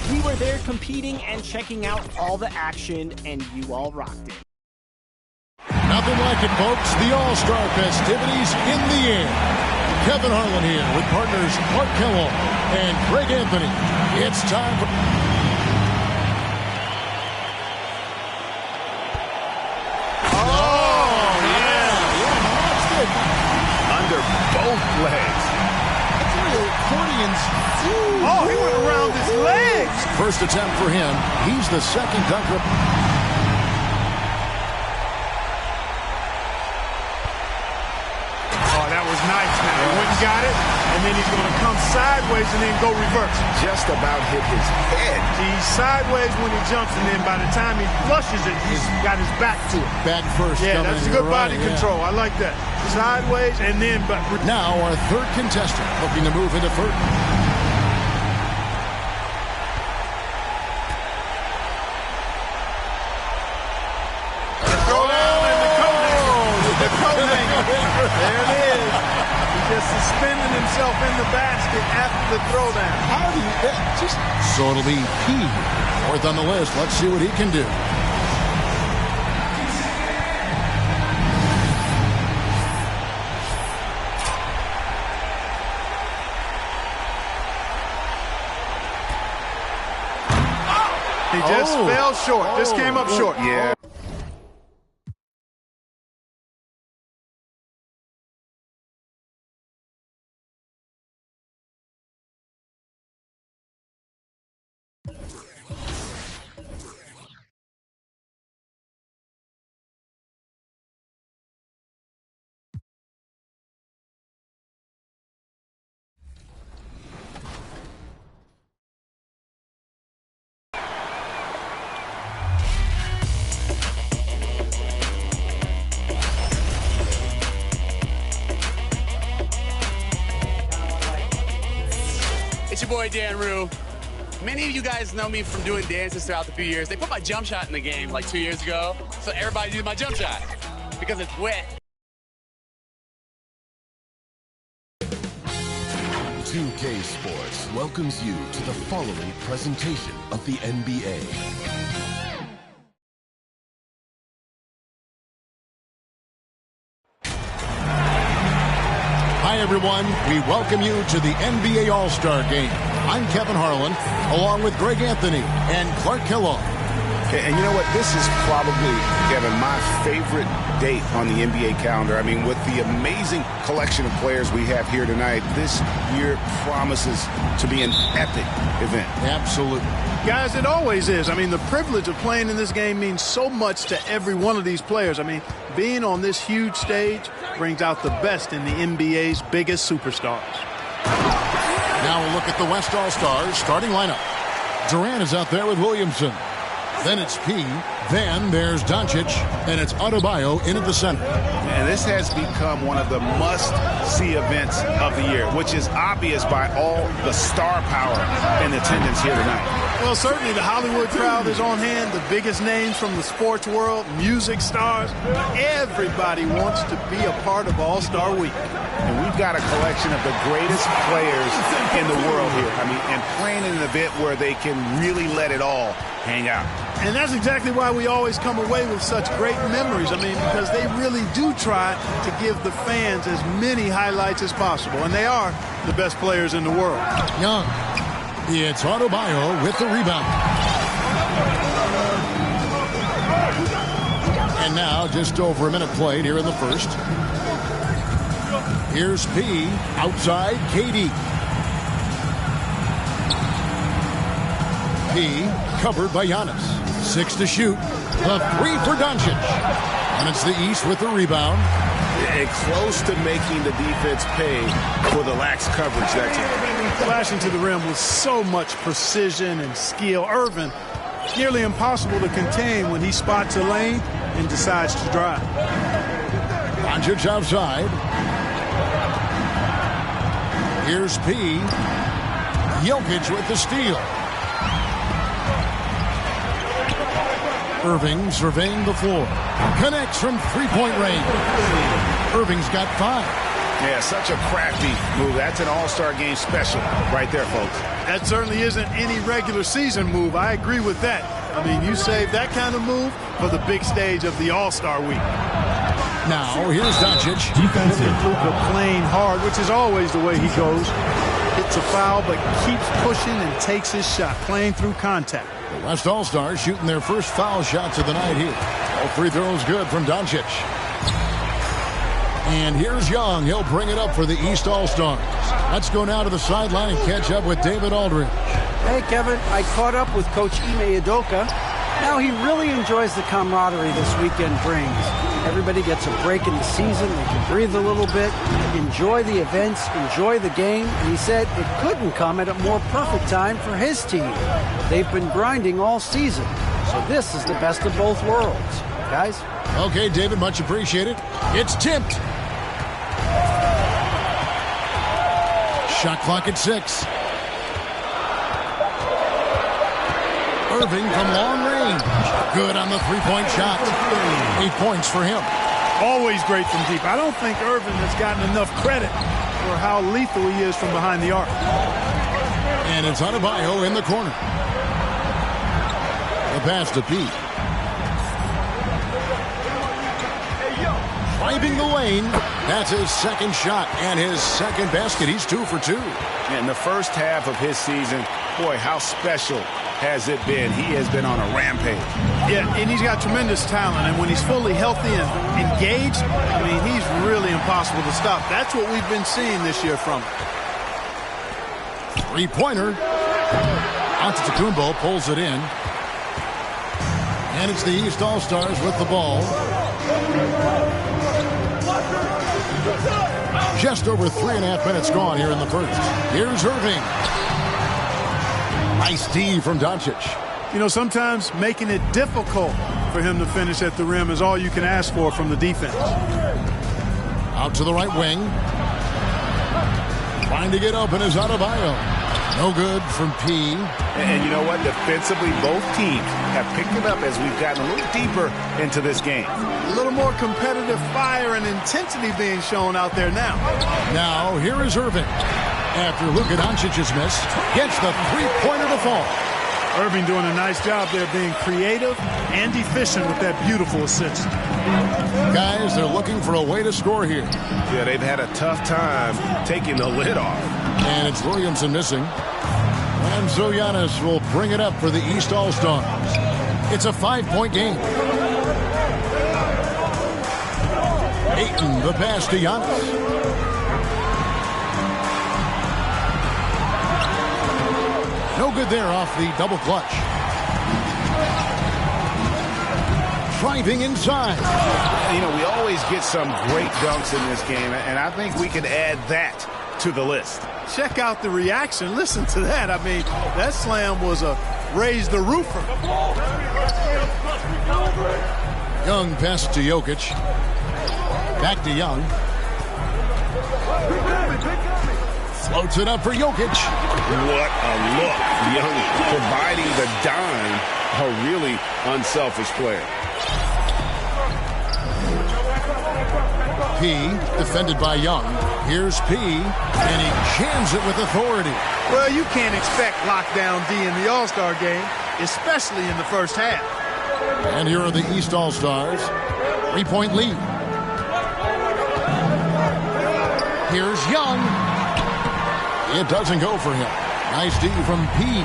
We were there competing and checking out all the action, and you all rocked it. Nothing like it, folks. The All-Star festivities in the air. Kevin Harlan here with partners Clark Kellogg and Greg Anthony. It's time for... Under both legs. That's real accordions. Oh, he went around his legs. First attempt for him. He's the second dunker. Oh, that was nice now. He went and got it, and then he's going to come sideways and then go reverse. Just about hit his head. He's sideways when he jumps, and then by the time he flushes it, he's got his back to it. Back first. Yeah, that's good body control. I like that. Sideways, and then... Now our third contestant looking to move into third. There it is. He just suspended himself in the basket after the throwdown. How do you just... So it'll be P. Fourth on the list. Let's see what he can do. He just fell short. Just came up short. Yeah. It's your boy Dan Rue. Many of you guys know me from doing dances throughout the few years. They put my jump shot in the game like 2 years ago, so everybody did my jump shot because it's wet. 2K Sports welcomes you to the following presentation of the NBA. Hi, everyone. We welcome you to the NBA All-Star Game. I'm Kevin Harlan, along with Greg Anthony and Clark Kellogg. And you know what? This is probably, Kevin, my favorite date on the NBA calendar. I mean, with the amazing collection of players we have here tonight, this year promises to be an epic event. Absolutely. Guys, it always is. I mean, the privilege of playing in this game means so much to every one of these players. I mean, being on this huge stage brings out the best in the NBA's biggest superstars. Now we'll look at the West All-Stars starting lineup. Durant is out there with Williamson. Then it's P. Then there's Doncic. And it's Adebayo in at the center. And this has become one of the must-see events of the year, which is obvious by all the star power in attendance here tonight. Well, certainly the Hollywood crowd is on hand. The biggest names from the sports world, music stars. Everybody wants to be a part of All-Star Week. And we've got a collection of the greatest players in the world here. I mean, and playing in an event where they can really let it all hang out. And that's exactly why we always come away with such great memories. I mean, because they really do try to give the fans as many highlights as possible. And they are the best players in the world. Young. It's Adebayo with the rebound. And now just over a minute played here in the first. Here's P. Outside KD. P. Covered by Giannis. 6 to shoot. The 3 for Doncic. And it's the East with the rebound. And close to making the defense pay for the lax coverage that time. Flashing to the rim with so much precision and skill. Irvin, nearly impossible to contain when he spots a lane and decides to drive. Doncic outside. Here's P. Jokic with the steal. Irving surveying the floor. Connects from three-point range. Irving's got 5. Yeah, such a crafty move. That's an all-star game special right there, folks. That certainly isn't any regular season move. I agree with that. I mean, you save that kind of move for the big stage of the All-Star week. Now, here's Doncic. Defensive. Luka playing hard, which is always the way he goes. Hits a foul, but keeps pushing and takes his shot, playing through contact. The West All-Stars shooting their first foul shots of the night here. All free throws good from Doncic. And here's Young. He'll bring it up for the East All-Stars. Let's go now to the sideline and catch up with David Aldridge. Hey, Kevin. I caught up with Coach Ime Udoka. Now he really enjoys the camaraderie this weekend brings. Everybody gets a break in the season. They can breathe a little bit, enjoy the events, enjoy the game. And he said it couldn't come at a more perfect time for his team. They've been grinding all season. So this is the best of both worlds. Guys? Okay, David, much appreciated. It's tipped. Shot clock at 6. Irving from long range. Good on the three-point shot. 8 points for him. Always great from deep. I don't think Irving has gotten enough credit for how lethal he is from behind the arc. And it's Adebayo in the corner. The pass to Pete. Driving the lane. That's his second shot and his second basket. He's 2 for 2. In the first half of his season, boy, how special has it been? He has been on a rampage. Yeah, and he's got tremendous talent. And when he's fully healthy and engaged, I mean, he's really impossible to stop. That's what we've been seeing this year from him. Three-pointer. Antetokounmpo pulls it in. And it's the East All-Stars with the ball. Just over 3.5 minutes gone here in the first. Here's Irving. Nice D from Doncic. You know, sometimes making it difficult for him to finish at the rim is all you can ask for from the defense. Out to the right wing. Trying to get open is Adebayo. No good from P. And you know what? Defensively, both teams have picked it up as we've gotten a little deeper into this game. A little more competitive fire and intensity being shown out there now. Now, here is Irving. After Luka Doncic's miss, gets the three-pointer to fall. Irving doing a nice job there being creative and efficient with that beautiful assist. Guys, they're looking for a way to score here. Yeah, they've had a tough time taking the lid off. And it's Williamson missing. And so Giannis will bring it up for the East All-Stars. It's a 5-point game. Ayton, the pass to Giannis. No good there off the double clutch. Driving inside. You know, we always get some great dunks in this game, and I think we can add that to the list. Check out the reaction. Listen to that. I mean, that slam was a raise the roofer. Young pass to Jokic. Back to Young. Floats it up for Jokic. What a look. Young providing the dime. A really unselfish player. P, defended by Young. Here's P, and he jams it with authority. Well, you can't expect lockdown D in the All-Star game, especially in the first half. And here are the East All-Stars. 3-point lead. Here's Young. It doesn't go for him. Nice D from P.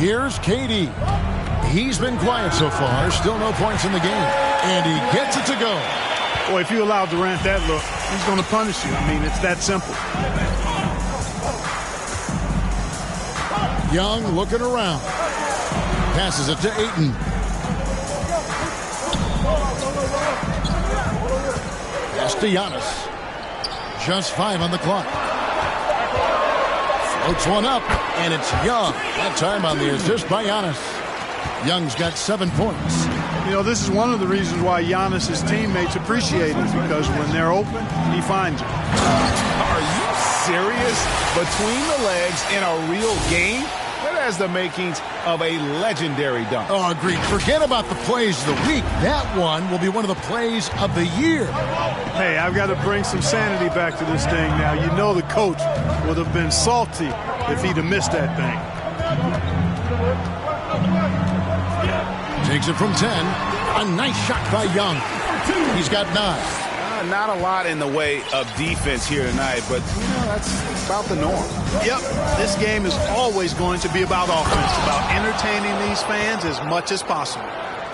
Here's KD. He's been quiet so far. Still no points in the game. And he gets it to go. Boy, if you allow Durant that look, he's going to punish you. I mean, it's that simple. Young looking around. Passes it to Ayton. Pass to Giannis. Just 5 on the clock. Floats one up, and it's Young. That time on the assist by Giannis. Young's got 7 points. You know, this is one of the reasons why Giannis' teammates appreciate him, because when they're open, he finds them. Are you serious? Between the legs in a real game? Where the has the makings of a legendary dunk. Oh, agreed. Forget about the plays of the week. That one will be one of the plays of the year. Hey, I've got to bring some sanity back to this thing now. You know the coach would have been salty if he'd have missed that thing. Takes it from 10. A nice shot by Young. He's got 9. Not a lot in the way of defense here tonight, but that's about the norm. Yep, this game is always going to be about offense, about entertaining these fans as much as possible.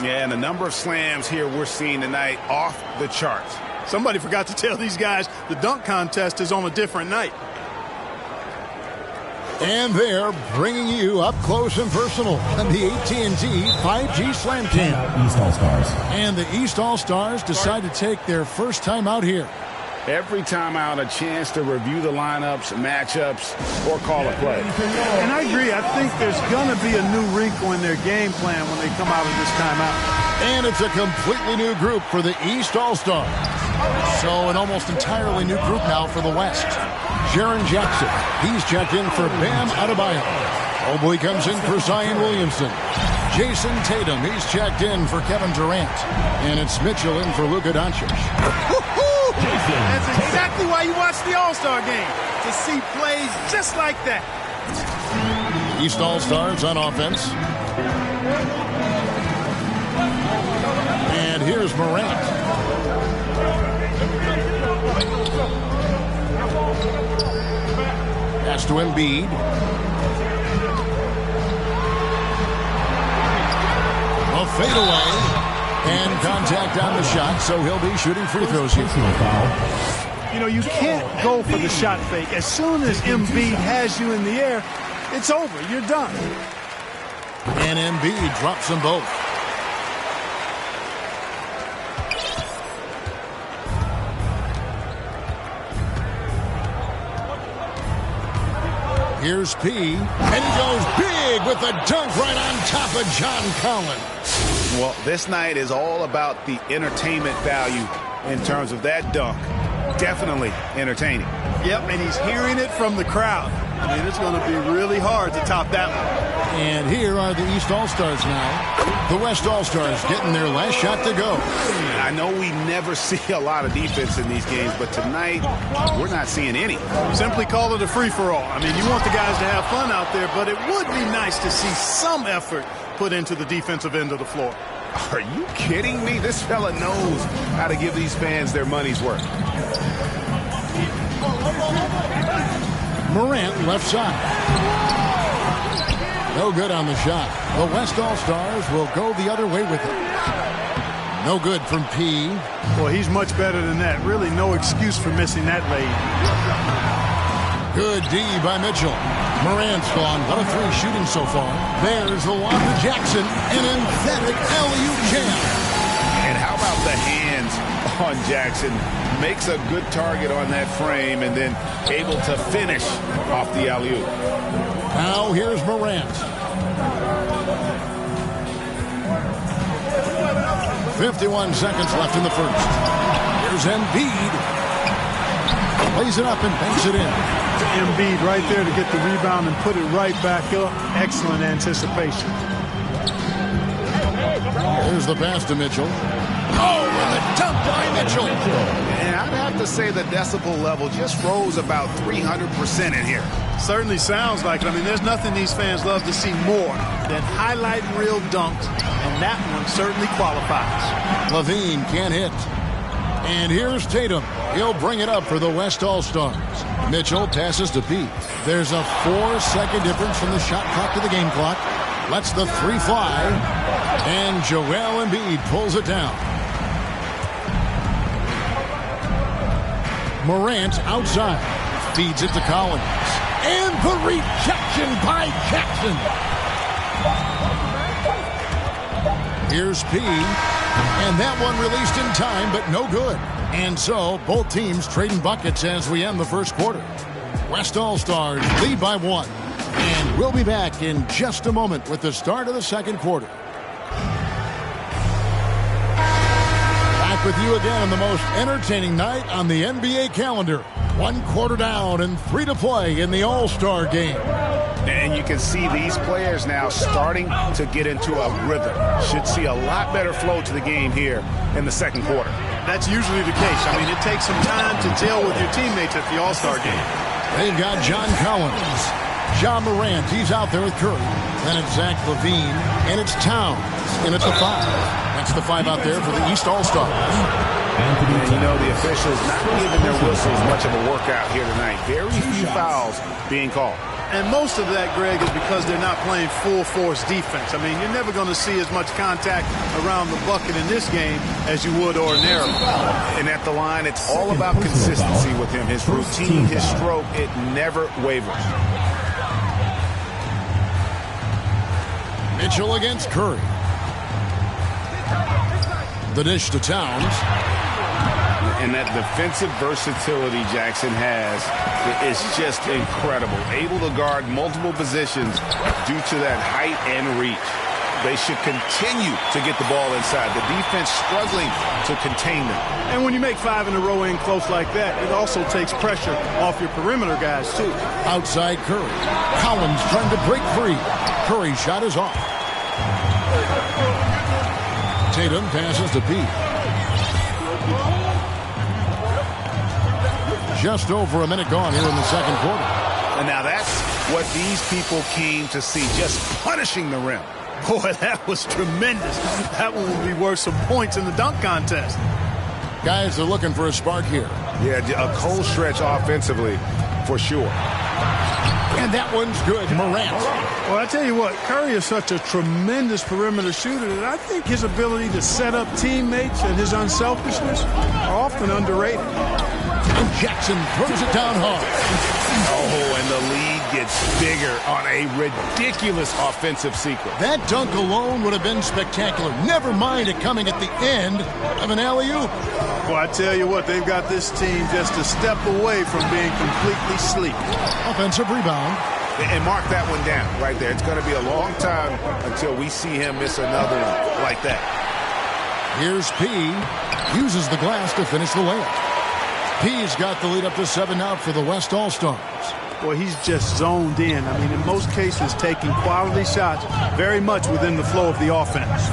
Yeah, and the number of slams here we're seeing tonight off the charts. Somebody forgot to tell these guys the dunk contest is on a different night. And they're bringing you up close and personal on the AT&T 5G Slam Cam. East All-Stars. And the East All-Stars decide to take their first time out here. Every time out, a chance to review the lineups, matchups, or call a play. And I agree. I think there's going to be a new wrinkle in their game plan when they come out of this timeout. And it's a completely new group for the East All-Stars. So an almost entirely new group now for the West. Jaren Jackson, he's checked in for Bam Adebayo. Mobley comes in for Zion Williamson. Jason Tatum, he's checked in for Kevin Durant. And it's Mitchell in for Luka Doncic. That's exactly why you watch the All-Star game, to see plays just like that. East All-Stars on offense. And here's Morant. Pass to Embiid. A fadeaway. And contact on the shot, so he'll be shooting free throws here. You know, you can't go for the shot fake. As soon as Embiid has you in the air, it's over. You're done. And Embiid drops them both. Here's P, and he goes big with the dunk right on top of John Collins. Well, this night is all about the entertainment value in terms of that dunk. Definitely entertaining. Yep, and he's hearing it from the crowd. I mean, it's going to be really hard to top that one. And here are the East All-Stars now. The West All-Stars getting their last shot to go. I know we never see a lot of defense in these games, but tonight we're not seeing any. Simply call it a free-for-all. I mean, you want the guys to have fun out there, but it would be nice to see some effort put into the defensive end of the floor. Are you kidding me? This fella knows how to give these fans their money's worth. Morant left side. No good on the shot. The West All-Stars will go the other way with it. No good from P. Well, he's much better than that. Really no excuse for missing that lead. Good D by Mitchell. Morant's gone 1 of 3 shooting so far. There's the one to Jackson. An emphatic alley-oop jam. And how about the hands on Jackson? Makes a good target on that frame and then able to finish off the alley-oop. Now here's Morant. 51 seconds left in the first. Here's Embiid. Plays it up and banks it in. Embiid right there to get the rebound and put it right back up. Excellent anticipation. Here's the pass to Mitchell. Oh, and the dunk by Mitchell. And I'd have to say the decibel level just rose about 300% in here. Certainly sounds like it. I mean, there's nothing these fans love to see more than highlight reel dunks, and that one certainly qualifies. Levine can't hit. And here's Tatum. He'll bring it up for the West All-Stars. Mitchell passes to Pete. There's a 4-second difference from the shot clock to the game clock. Lets the 3 fly. And Joel Embiid pulls it down. Morant outside. Feeds it to Collins. And the rejection by Jackson. Here's P. And that one released in time, but no good. And so, both teams trading buckets as we end the first quarter. West All-Stars lead by 1. And we'll be back in just a moment with the start of the second quarter. Back with you again on the most entertaining night on the NBA calendar. 1 quarter down and 3 to play in the All-Star game. And you can see these players now starting to get into a rhythm. Should see a lot better flow to the game here in the second quarter. That's usually the case. I mean, it takes some time to gel with your teammates at the All-Star game. They've got John Collins. John Morant, he's out there with Curry. Then it's Zach LaVine, and it's Towns in at the 5. That's the 5 out there for the East All-Stars. And you know, the officials not giving their whistles much of a workout here tonight. Very few fouls being called. And most of that, Greg, is because they're not playing full-force defense. I mean, you're never going to see as much contact around the bucket in this game as you would ordinarily. And at the line, it's all about consistency with him. His routine, his stroke, it never wavers. Mitchell against Curry. The dish to Towns. And that defensive versatility Jackson has is just incredible. Able to guard multiple positions due to that height and reach. They should continue to get the ball inside. The defense struggling to contain them. And when you make 5 in a row in close like that, it also takes pressure off your perimeter guys, too. Outside Curry. Collins trying to break free. Curry's shot is off. Tatum passes to Pete. Just over a minute gone here in the second quarter. And now that's what these people came to see, just punishing the rim. Boy, that was tremendous. That one will be worth some points in the dunk contest. Guys are looking for a spark here. Yeah, a cold stretch offensively, for sure. And that one's good, Morant. Well, I tell you what, Curry is such a tremendous perimeter shooter that I think his ability to set up teammates and his unselfishness are often underrated. And Jackson throws it down hard. Oh, and the lead gets bigger on a ridiculous offensive sequence. That dunk alone would have been spectacular. Never mind it coming at the end of an alley-oop. Well, I tell you what, they've got this team just a step away from being completely asleep. Offensive rebound. And mark that one down right there. It's going to be a long time until we see him miss another one like that. Here's P. Uses the glass to finish the layup. P's got the lead up to 7 now for the West All-Stars. Boy, he's just zoned in. I mean, in most cases, taking quality shots very much within the flow of the offense.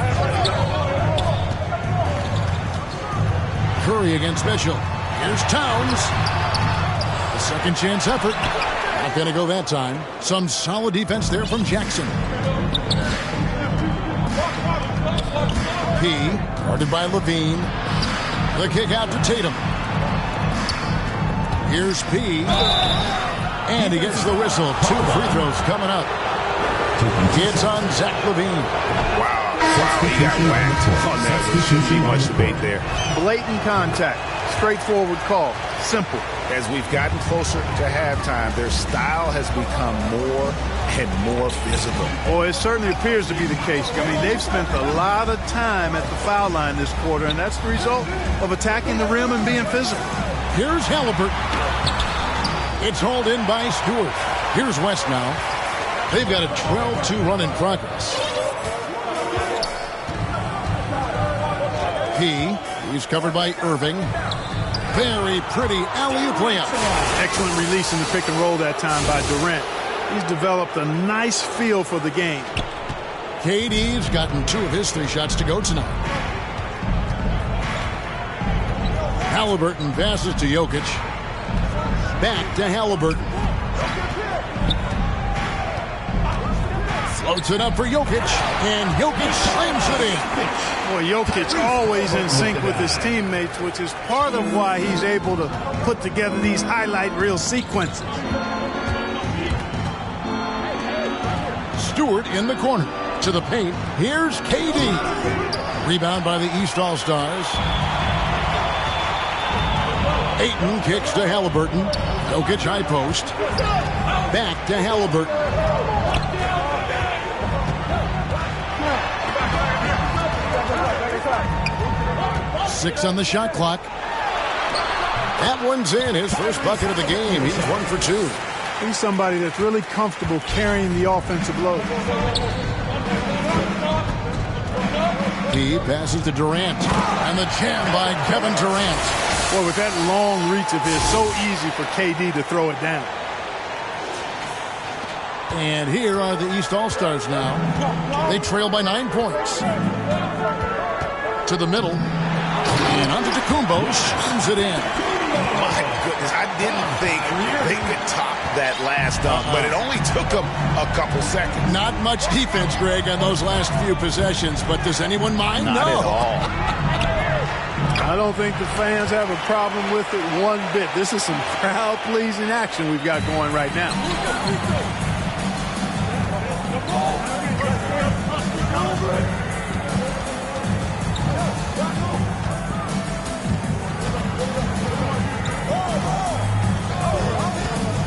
Curry against Mitchell. Here's Towns. A second chance effort. Not going to go that time. Some solid defense there from Jackson. P. Guarded by LaVine. The kick out to Tatum. Here's P. And he gets the whistle. 2 free throws coming up. It's on Zach LaVine. Wow. He got whacked on that. There shouldn't be much debate there. Blatant contact. Straightforward call. Simple. As we've gotten closer to halftime, their style has become more and more visible. Boy, it certainly appears to be the case. I mean, they've spent a lot of time at the foul line this quarter, and that's the result of attacking the rim and being physical. Here's Halliburton. It's hauled in by Stewart. Here's West now. They've got a 12-2 run in progress. He's covered by Irving. Very pretty alley-oop layup. Excellent release in the pick and roll that time by Durant. He's developed a nice feel for the game. KD's gotten 2 of his 3 shots to go tonight. Halliburton passes to Jokic. Back to Halliburton. Floats it up for Jokic. And Jokic slams it in. Boy, Jokic always in sync with his teammates, which is part of why he's able to put together these highlight reel sequences. Stewart in the corner. To the paint. Here's KD. Rebound by the East All-Stars. Ayton kicks to Halliburton. Jokic high post. Back to Halliburton. Six on the shot clock. That one's in. His first bucket of the game. He's 1 for 2. He's somebody that's really comfortable carrying the offensive load. He passes to Durant. And the jam by Kevin Durant. Boy, with that long reach of his, so easy for KD to throw it down. And here are the East All-Stars now. They trail by 9 points. To the middle. And onto Tecumbo. Shoots it in. My goodness, I didn't think they could top that last dunk, but it only took them a couple seconds. Not much defense, Greg, on those last few possessions, but does anyone mind? Not at all. I don't think the fans have a problem with it one bit. This is some crowd-pleasing action we've got going right now.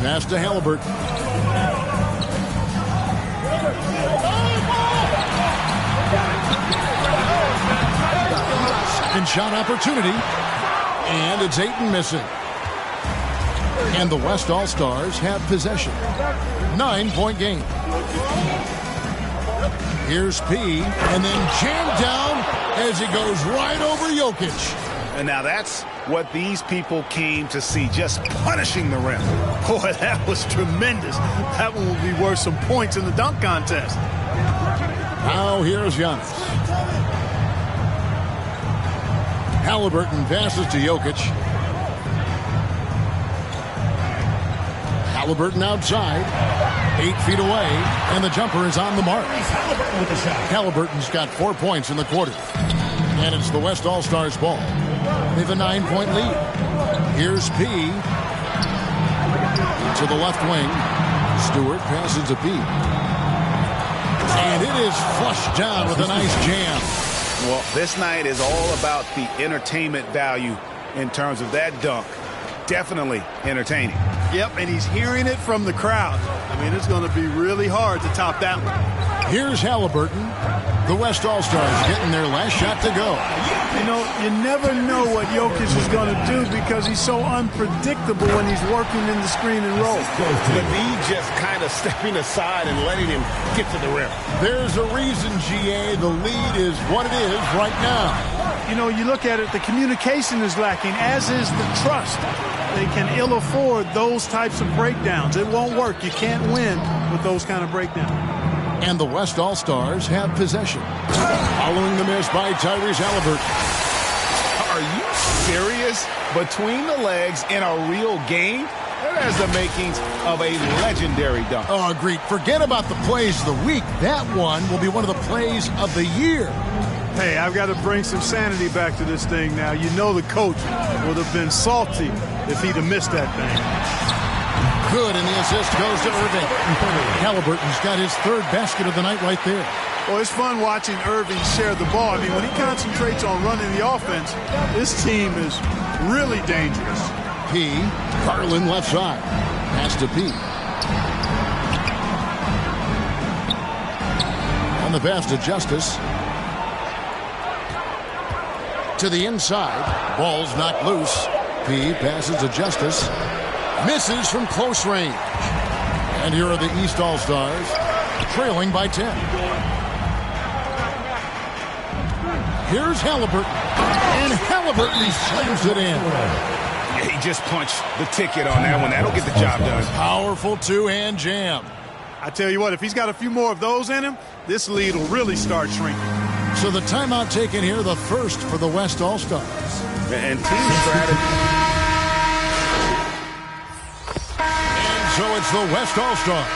Pass to Halliburton. Second shot opportunity. And it's Ayton missing. And the West All-Stars have possession. 9-point game. Here's P. And then jammed down as he goes right over Jokic. And now that's what these people came to see, just punishing the rim. Boy, that was tremendous. That one will be worth some points in the dunk contest. Now here's Giannis. Halliburton passes to Jokic. Halliburton outside. 8 feet away. And the jumper is on the mark. Halliburton's got 4 points in the quarter. And it's the West All-Stars ball. They have a 9-point lead. Here's P. To the left wing. Stewart passes to P. And it is flushed down with a nice jam. Well, this night is all about the entertainment value in terms of that dunk. Definitely entertaining. Yep, and he's hearing it from the crowd. I mean, it's going to be really hard to top that one. Here's Halliburton. The West All-Stars getting their last shot to go. You know, you never know what Jokic is going to do because he's so unpredictable when he's working in the screen and roll. The lead just kind of stepping aside and letting him get to the rim. There's a reason, GA, the lead is what it is right now. You know, you look at it, the communication is lacking, as is the trust. They can ill afford those types of breakdowns. It won't work. You can't win with those kind of breakdowns. And the West All-Stars have possession. Following the miss by Tyrese Halliburton. Are you serious? Between the legs in a real game? That has the makings of a legendary dunk. Oh, agreed. Forget about the plays of the week. That one will be one of the plays of the year. Hey, I've got to bring some sanity back to this thing now. You know the coach would have been salty if he'd have missed that thing. Good, and the assist goes to Irving. Halliburton's got his 3rd basket of the night right there. Well, it's fun watching Irving share the ball. I mean, when he concentrates on running the offense, this team is really dangerous. P. Garland left side. Pass to P. On the pass to Justice. To the inside. Ball's knocked loose. P. passes to Justice. Misses from close range. And here are the East All-Stars trailing by 10. Here's Halliburton. And Halliburton slams it in. Yeah, he just punched the ticket on that one. That'll get the job done. Powerful two-hand jam. I tell you what, if he's got a few more of those in him, this lead will really start shrinking. So the timeout taken here, the first for the West All-Stars. And team strategy. So it's the West All-Stars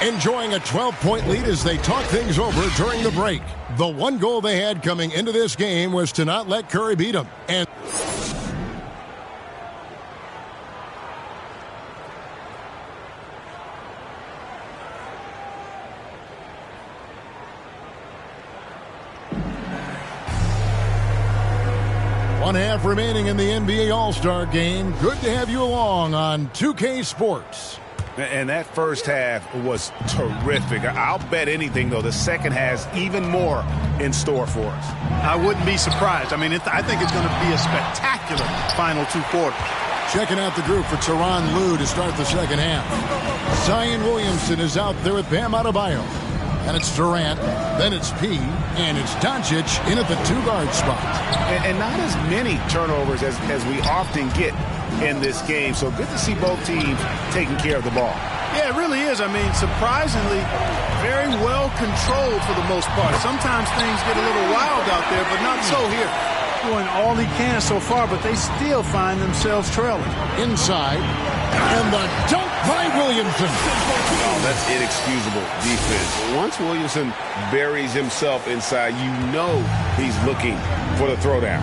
enjoying a 12-point lead as they talk things over during the break. The one goal they had coming into this game was to not let Curry beat them. And one half remaining in the NBA All-Star game. Good to have you along on 2K Sports. And that first half was terrific. I'll bet anything, though, the second has even more in store for us. I wouldn't be surprised. I mean, I think it's going to be a spectacular final 2 quarters. Checking out the group for Tyronn Lue to start the second half. Zion Williamson is out there with Bam Adebayo. And it's Durant, then it's P, and it's Doncic in at the 2-guard spot. And not as many turnovers as we often get in this game. So good to see both teams taking care of the ball. Yeah, it really is. I mean, surprisingly, very well controlled for the most part. Sometimes things get a little wild out there, but not so here. Doing all he can so far, but they still find themselves trailing. Inside, and the dunk by Williamson. Oh, that's inexcusable defense. Once Williamson buries himself inside, you know he's looking for the throwdown.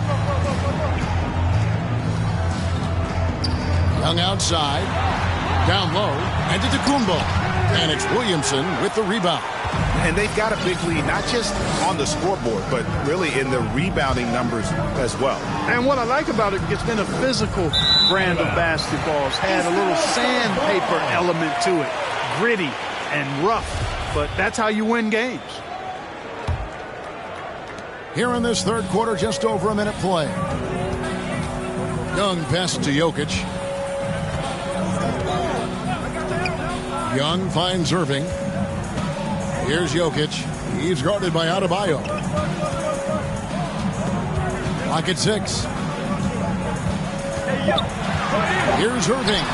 Young outside, down low, and to Kumbo. And it's Williamson with the rebound. And they've got a big lead, not just on the scoreboard, but really in the rebounding numbers as well. And what I like about it, it's been a physical brand of basketball. It's had a little sandpaper element to it, gritty and rough, but that's how you win games. Here in this third quarter, just over a minute play. Young pass to Jokic. Young finds Irving. Here's Jokic. He's guarded by Adebayo. Lock at 6. Here's Irving.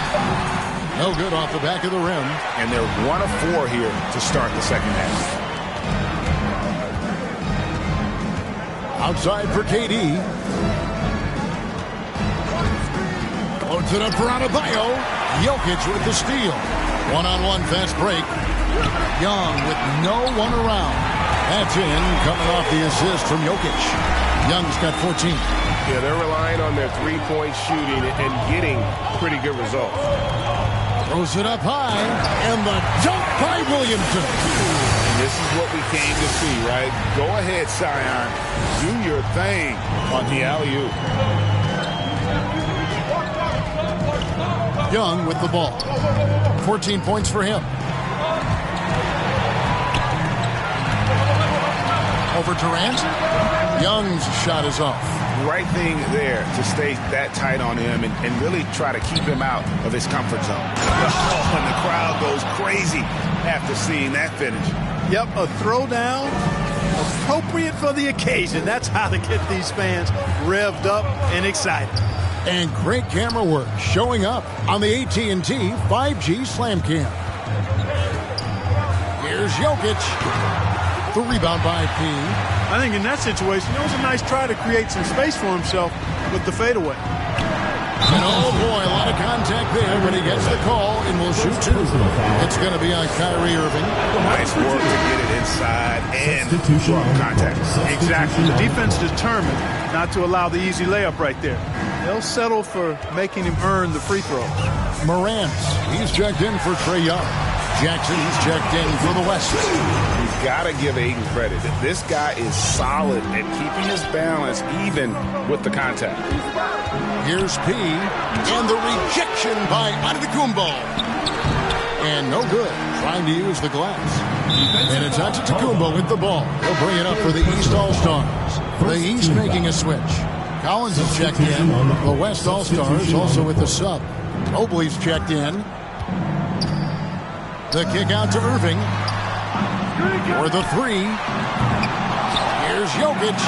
No good off the back of the rim. And they're 1 of 4 here to start the second half. Outside for KD. Floats it up for Adebayo. Jokic with the steal. One-on-one fast break. Young with no one around. That's in, coming off the assist from Jokic. Young's got 14. Yeah, they're relying on their three-point shooting and getting pretty good results. Throws it up high, and the dunk by Williamson. This is what we came to see, right? Go ahead, Sion. Do your thing on the alley-oop. Young with the ball. 14 points for him. Over Durant. Young's shot is off. Right thing there to stay that tight on him and really try to keep him out of his comfort zone. Oh, and the crowd goes crazy after seeing that finish. Yep, a throwdown appropriate for the occasion. That's how to get these fans revved up and excited. And great camera work showing up on the AT&T 5G Slam Cam. Here's Jokic. The rebound by P. I think in that situation, it was a nice try to create some space for himself with the fadeaway. And oh boy, a lot of contact there, but he gets the call and will shoot 2. It's going to be on Kyrie Irving. Nice work to get it inside and draw contact. Exactly. The defense determined not to allow the easy layup right there. They'll settle for making him earn the free throws. Morant, he's checked in for Trae Young. Jackson, he's checked in for the West. You've got to give Aiden credit. This guy is solid at keeping his balance even with the contact. Here's P. And the rejection by Antetokounmpo. And no good. Trying to use the glass. And it's Antetokounmpo with the ball. He'll bring it up for the East All-Stars. The East making a switch. Collins is checked in. The West All-Stars also with the sub. Mobley's checked in. The kick out to Irving. For the 3. Here's Jokic.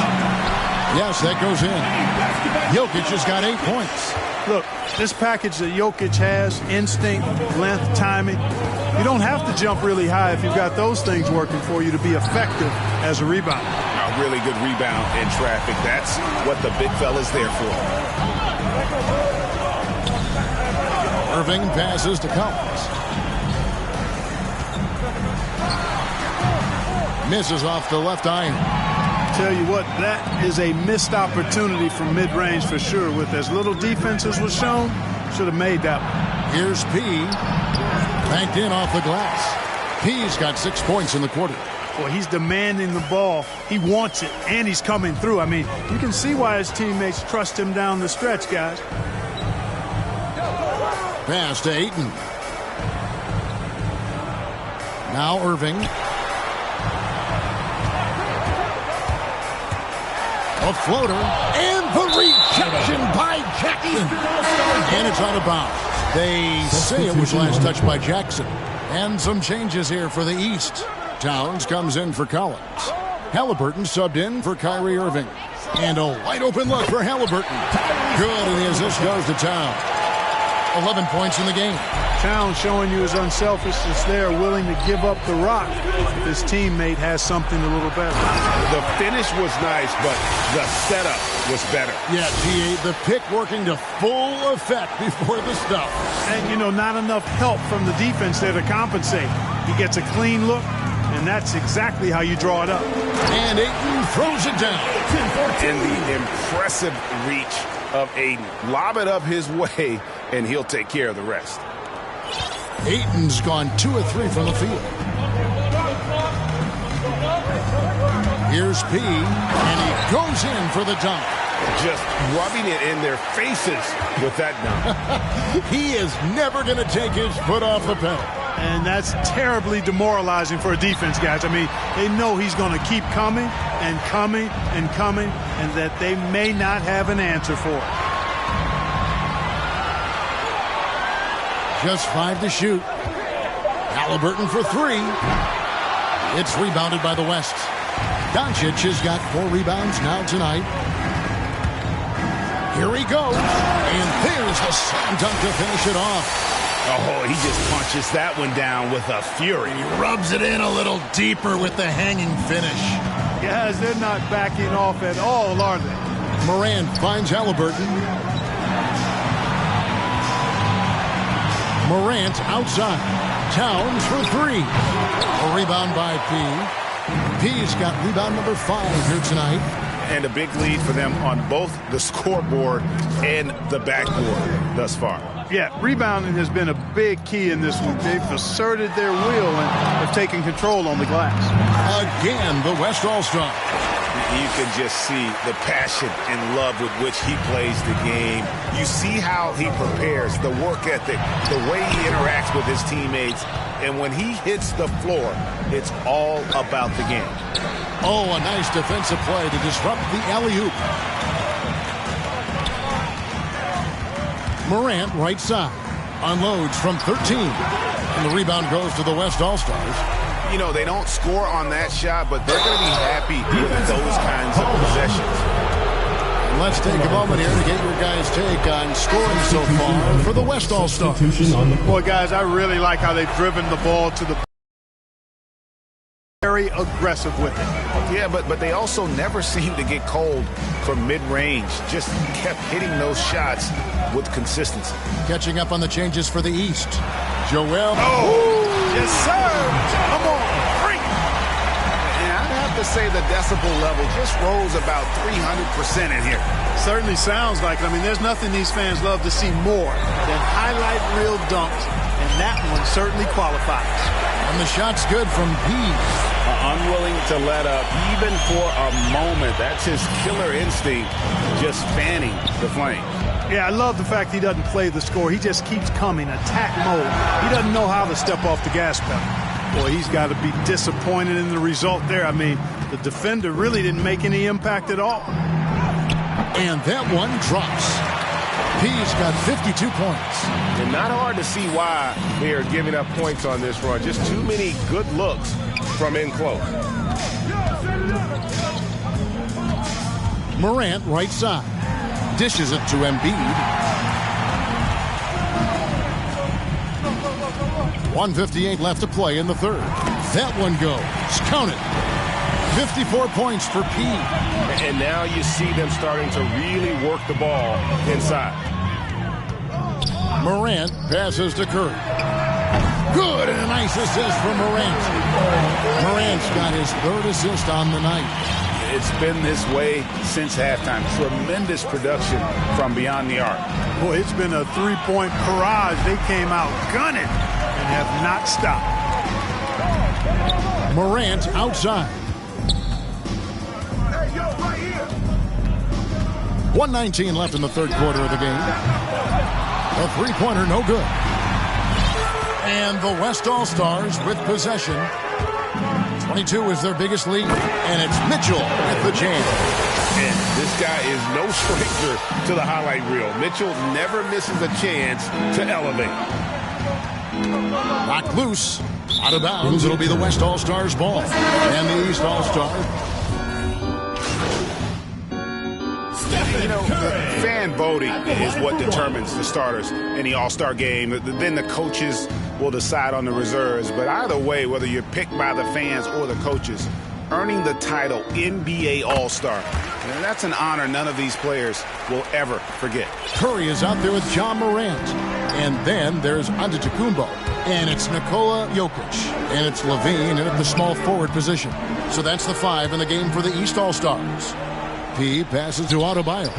Yes, that goes in. Jokic has got 8 points. Look, this package that Jokic has, instinct, length, timing, you don't have to jump really high if you've got those things working for you to be effective as a rebounder. A really good rebound in traffic. That's what the big fella's there for. Irving passes to Collins. Misses off the left iron. Tell you what, that is a missed opportunity from mid-range for sure. With as little defense as was shown, should have made that one. Here's P. Banked in off the glass. P's got 6 points in the quarter. Boy, he's demanding the ball. He wants it, and he's coming through. I mean, you can see why his teammates trust him down the stretch, guys. Pass to Ayton. Now Irving. A floater, and the rejection by Jackson. And it's out of bounds. They say it was last touched by Jackson. And some changes here for the East. Towns comes in for Collins. Halliburton subbed in for Kyrie Irving. And a wide open look for Halliburton. Good, and the assist goes to Towns. 11 points in the game. Towns showing you his unselfishness there, willing to give up the rock if his teammate has something a little better. The finish was nice, but the setup was better. Yeah, G.A., the pick working to full effect before the stuff. And, you know, not enough help from the defense there to compensate. He gets a clean look, and that's exactly how you draw it up. And Ayton throws it down. And the impressive reach of Ayton. Lob it up his way, and he'll take care of the rest. Ayton's gone 2 of 3 from the field. Here's P, and he goes in for the dunk. Just rubbing it in their faces with that dunk. He is never going to take his foot off the pedal. And that's terribly demoralizing for a defense, guys. I mean, they know he's going to keep coming and coming and coming, and that they may not have an answer for it. Just 5 to shoot. Halliburton for 3. It's rebounded by the West. Doncic has got 4 rebounds now tonight. Here he goes. And there's the slam dunk to finish it off. Oh, he just punches that one down with a fury. He rubs it in a little deeper with the hanging finish. Guys, they're not backing off at all, are they? Morant finds Halliburton. Morant outside. Towns for 3. A rebound by P. P's got rebound number 5 here tonight. And a big lead for them on both the scoreboard and the backboard thus far. Yeah, rebounding has been a big key in this one. They've asserted their will and have taken control on the glass. Again, the West All-Star. You can just see the passion and love with which he plays the game. You see how he prepares, the work ethic, the way he interacts with his teammates. And when he hits the floor, it's all about the game. Oh, a nice defensive play to disrupt the alley-oop. Morant, right side, unloads from 13. And the rebound goes to the West All-Stars. You know, they don't score on that shot, but they're going to be happy with those kinds of possessions. And let's take a moment here to get your guys' take on scoring so far for the West All-Stars. Boy, guys, I really like how they've driven the ball to the very aggressive with it. Yeah, but they also never seem to get cold from mid-range. Just kept hitting those shots with consistency. Catching up on the changes for the East. Joel. Oh, yes, sir. Come on, bring it. And I'd have to say the decibel level just rose about 300% in here. Certainly sounds like it. I mean, there's nothing these fans love to see more than highlight reel dunks, and that one certainly qualifies. And the shot's good from P. Unwilling to let up even for a moment. That's his killer instinct, just fanning the flame. Yeah, I love the fact he doesn't play the score. He just keeps coming, attack mode. He doesn't know how to step off the gas pedal. Boy, he's got to be disappointed in the result there. I mean, the defender really didn't make any impact at all. And that one drops. He's got 52 points. And not hard to see why they are giving up points on this run. Just too many good looks from in close. Morant, right side. Dishes it to Embiid. 1:58 left to play in the third. That one goes. Count it. 54 points for P. And now you see them starting to really work the ball inside. Morant passes to Curry. Good, and a nice assist from Morant. Morant's got his 3rd assist on the night. It's been this way since halftime. Tremendous production from beyond the arc. Boy, it's been a 3-point barrage. They came out gunning and have not stopped. Morant outside. 1:19 left in the third quarter of the game. A 3-pointer, no good. And the West All-Stars with possession. 22 is their biggest lead, and it's Mitchell with the jam. And this guy is no stranger to the highlight reel. Mitchell never misses a chance to elevate. Knocked loose. Out of bounds. It'll be the West All-Stars ball. And the East All-Stars. You know, fan voting is what determines the starters in the All-Star game. Then the coaches will decide on the reserves. But either way, whether you're picked by the fans or the coaches, earning the title NBA All-Star, that's an honor none of these players will ever forget. Curry is out there with John Morant. And then there's Antetokounmpo. And it's Nikola Jokic. And it's Levine in at the small forward position. So that's the 5 in the game for the East All-Stars. P passes to Adebayo.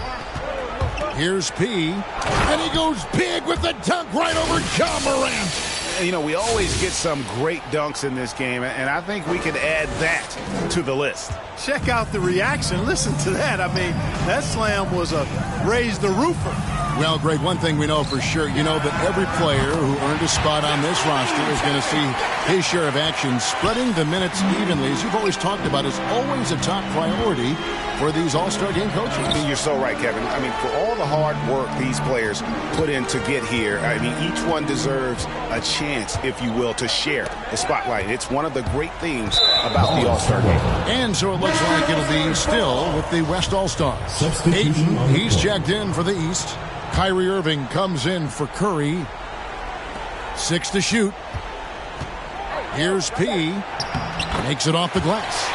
Here's P. And he goes big with the dunk right over John Morant. You know, we always get some great dunks in this game, and I think we can add that to the list. Check out the reaction. Listen to that. I mean, that slam was a raise the roofer. Well, Greg, one thing we know for sure, you know that every player who earned a spot on this roster is going to see his share of action. Spreading the minutes evenly, as you've always talked about, is always a top priority for these All-Star game coaches. You're so right, Kevin. I mean, for all the hard work these players put in to get here, I mean, each one deserves a chance, if you will, to share the spotlight. It's one of the great things about the All-Star game. And so it looks like it'll be still with the West All-Stars. Ayton, he's checked in for the East. Kyrie Irving comes in for Curry. 6 to shoot. Here's P. Makes it off the glass.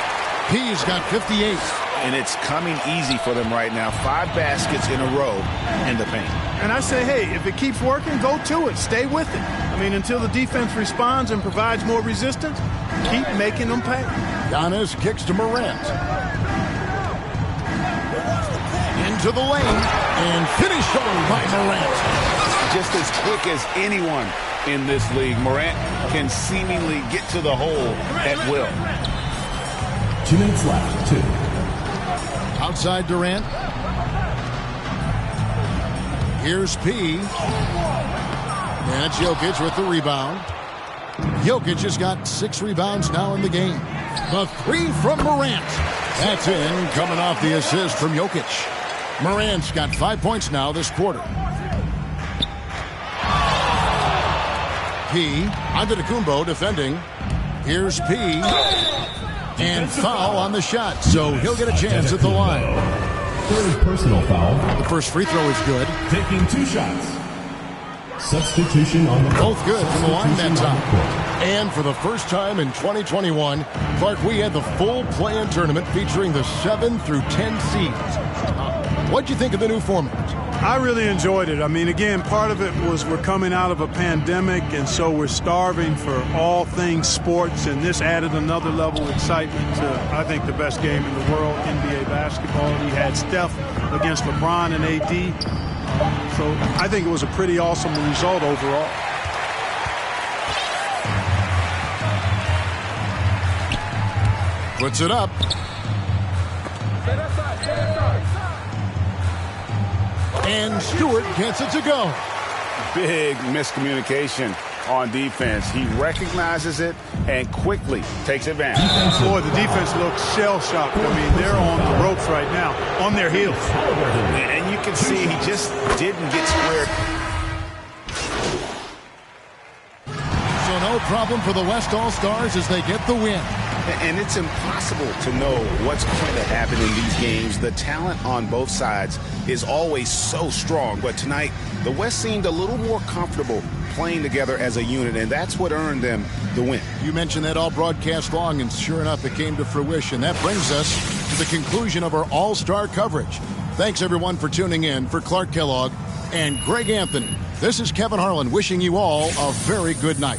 P's got 58. And it's coming easy for them right now. 5 baskets in a row in the paint. And I say, hey, if it keeps working, go to it. Stay with it. I mean, until the defense responds and provides more resistance, keep making them pay. Giannis kicks to Morant. Into the lane. And finished by Morant. Just as quick as anyone in this league, Morant can seemingly get to the hole at will. 2 minutes left, 2. Outside Durant. Here's P. And it's Jokic with the rebound. Jokic has got 6 rebounds now in the game. The 3 from Morant. That's in, coming off the assist from Jokic. Morant's got 5 points now this quarter. P. Antetokounmpo defending. Here's P. And foul on the shot, so he'll get a chance at the line. Third personal foul. The first free throw is good. Taking 2 shots. Substitution on the both good from the line that time. And for the first time in 2021, Clark, we had the full play-in tournament featuring the 7 through 10 seeds. What'd you think of the new format? I really enjoyed it. I mean, again, part of it was we're coming out of a pandemic, and so we're starving for all things sports, and this added another level of excitement to, I think, the best game in the world, NBA basketball. We had Steph against LeBron and AD. So I think it was a pretty awesome result overall. Puts it up. And Stewart gets it to go. Big miscommunication on defense. He recognizes it and quickly takes advantage. Boy, the defense looks shell-shocked. I mean, they're on the ropes right now, on their heels. And you can see he just didn't get squared. So no problem for the West All-Stars as they get the win. And it's impossible to know what's going to happen in these games. The talent on both sides is always so strong. But tonight, the West seemed a little more comfortable playing together as a unit, and that's what earned them the win. You mentioned that all broadcast long, and sure enough, it came to fruition. That brings us to the conclusion of our All-Star coverage. Thanks, everyone, for tuning in. For Clark Kellogg and Greg Anthony, this is Kevin Harlan wishing you all a very good night.